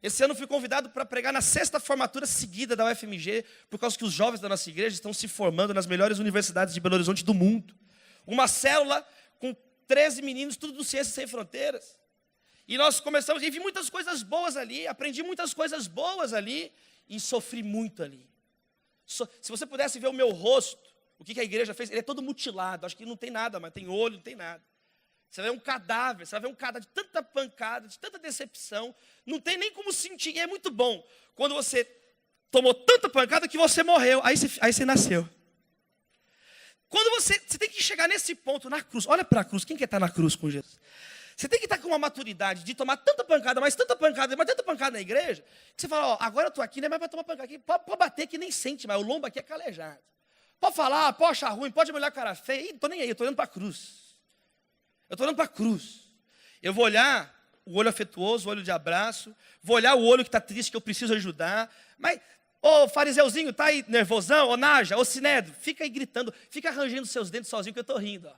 Esse ano fui convidado para pregar na 6ª formatura seguida da UFMG, por causa que os jovens da nossa igreja estão se formando nas melhores universidades de Belo Horizonte do mundo. Uma célula com 13 meninos, tudo do Ciências Sem Fronteiras. E nós começamos, e vi muitas coisas boas ali, aprendi muitas coisas boas ali, e sofri muito ali. Se você pudesse ver o meu rosto, o que a igreja fez, ele é todo mutilado, acho que não tem nada, mas tem olho, não tem nada. Você vai ver um cadáver, você vai ver um cadáver de tanta pancada, de tanta decepção, não tem nem como sentir. E é muito bom quando você tomou tanta pancada que você morreu, aí você nasceu. Quando você tem que chegar nesse ponto na cruz, olha para a cruz, quem quer estar na cruz com Jesus? Você tem que estar com uma maturidade de tomar tanta pancada, mas tanta pancada na igreja, que você fala, ó, agora eu estou aqui, não é mais para tomar pancada aqui, pode bater que nem sente, mas o lombo aqui é calejado. Pode falar, pode achar ruim, pode me olhar cara feia, não estou nem aí, eu estou olhando para a cruz. Eu estou olhando para a cruz. Eu vou olhar o olho afetuoso, o olho de abraço. Vou olhar o olho que está triste, que eu preciso ajudar. Mas, ô fariseuzinho, está aí nervosão? Ô Naja, ô Sinédrio, fica aí gritando. Fica arranjando seus dentes sozinho que eu estou rindo. Ó.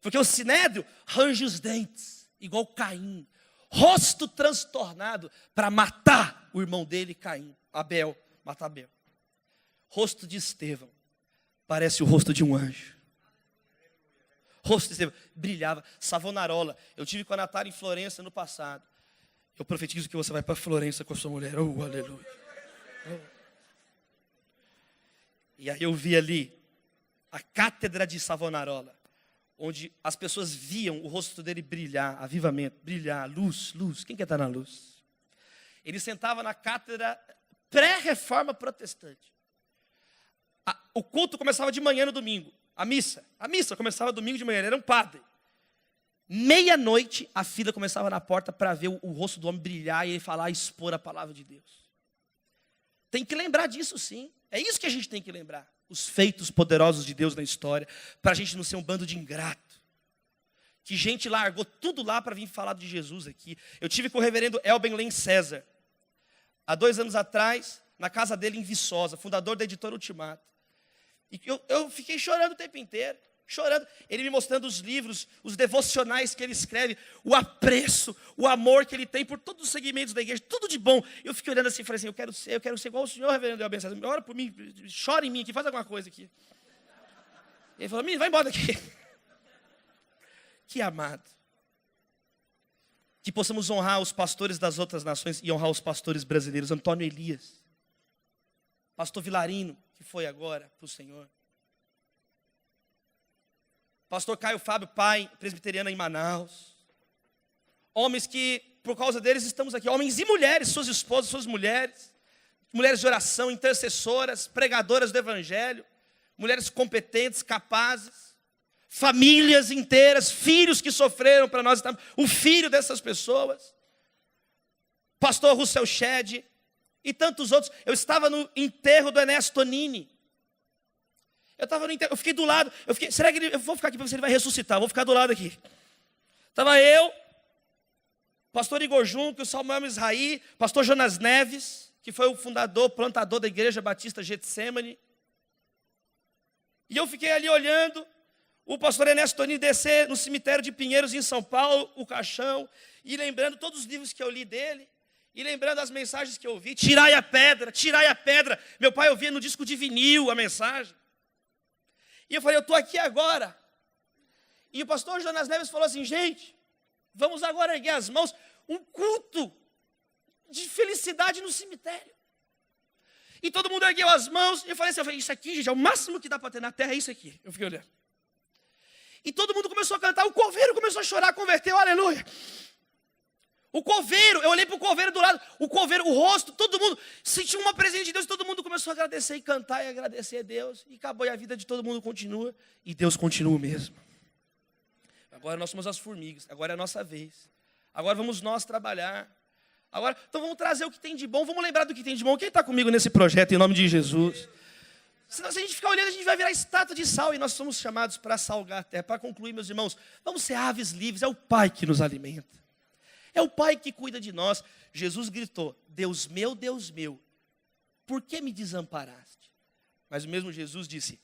Porque o Sinédrio range os dentes, igual Caim. Rosto transtornado para matar o irmão dele, Caim. Abel, matar Abel. Rosto de Estevão, parece o rosto de um anjo. Rosto de Estevão, brilhava, Savonarola. Eu tive com a Natália em Florença no passado. Eu profetizo que você vai para Florença com a sua mulher. Oh, aleluia. Oh. E aí eu vi ali a cátedra de Savonarola, onde as pessoas viam o rosto dele brilhar, avivamento, brilhar, luz, luz. Quem quer estar na luz? Ele sentava na cátedra pré-reforma protestante. O culto começava de manhã no domingo. A missa começava domingo de manhã, ele era um padre. Meia-noite, a fila começava na porta para ver o rosto do homem brilhar e ele falar, expor a palavra de Deus. Tem que lembrar disso sim. É isso que a gente tem que lembrar. Os feitos poderosos de Deus na história, para a gente não ser um bando de ingrato. Que gente largou tudo lá para vir falar de Jesus aqui. Eu tive com o reverendo Elben Len César, há 2 anos atrás, na casa dele em Viçosa, fundador da editora Ultimato. E eu fiquei chorando o tempo inteiro, chorando. Ele me mostrando os livros, os devocionais que ele escreve, o apreço, o amor que ele tem por todos os segmentos da igreja, tudo de bom. Eu fiquei olhando assim e falei assim, eu quero ser igual o senhor, reverendo Elben César. Ora por mim, chora em mim aqui, faz alguma coisa aqui. Ele falou, menino, vai embora daqui. Que amado. Que possamos honrar os pastores das outras nações e honrar os pastores brasileiros. Antônio Elias, pastor Vilarino, que foi agora para o Senhor. Pastor Caio Fábio, pai presbiteriano em Manaus. Homens que, por causa deles, estamos aqui. Homens e mulheres, suas esposas, suas mulheres. Mulheres de oração, intercessoras, pregadoras do Evangelho. Mulheres competentes, capazes. Famílias inteiras, filhos que sofreram para nós. O filho dessas pessoas. Pastor Russell Shedd e tantos outros. Eu estava no enterro do Ernesto Tonini. Eu fiquei do lado. Será que eu vou ficar aqui para ver se ele vai ressuscitar? Eu vou ficar do lado aqui. Estava eu, pastor Igor Junco, o Samuel Israí, pastor Jonas Neves, que foi o fundador, plantador da Igreja Batista Getsemane. E eu fiquei ali olhando o pastor Ernesto Tonini descer no cemitério de Pinheiros, em São Paulo, o caixão, e lembrando todos os livros que eu li dele, e lembrando as mensagens que eu ouvi. Tirai a pedra, tirai a pedra. Meu pai ouvia no disco de vinil a mensagem. E eu falei, eu estou aqui agora. E o pastor Jonas Neves falou assim, gente, vamos agora erguer as mãos. Um culto de felicidade no cemitério. E todo mundo ergueu as mãos. E eu falei assim, isso aqui, gente, é o máximo que dá para ter na terra, é isso aqui. Eu fiquei olhando. E todo mundo começou a cantar. O coveiro começou a chorar, converteu, aleluia. O coveiro, eu olhei para o coveiro do lado. O coveiro, o rosto, todo mundo sentiu uma presença de Deus. Todo mundo começou a agradecer e cantar e agradecer a Deus. E acabou, e a vida de todo mundo continua. E Deus continua mesmo. Agora nós somos as formigas. Agora é a nossa vez. Agora vamos nós trabalhar. Agora, então vamos trazer o que tem de bom. Vamos lembrar do que tem de bom. Quem está comigo nesse projeto, em nome de Jesus? Senão, se a gente ficar olhando, a gente vai virar estátua de sal. E nós somos chamados para salgar a terra. Para concluir, meus irmãos, vamos ser aves livres. É o Pai que nos alimenta. É o Pai que cuida de nós. Jesus gritou, Deus meu, por que me desamparaste? Mas o mesmo Jesus disse,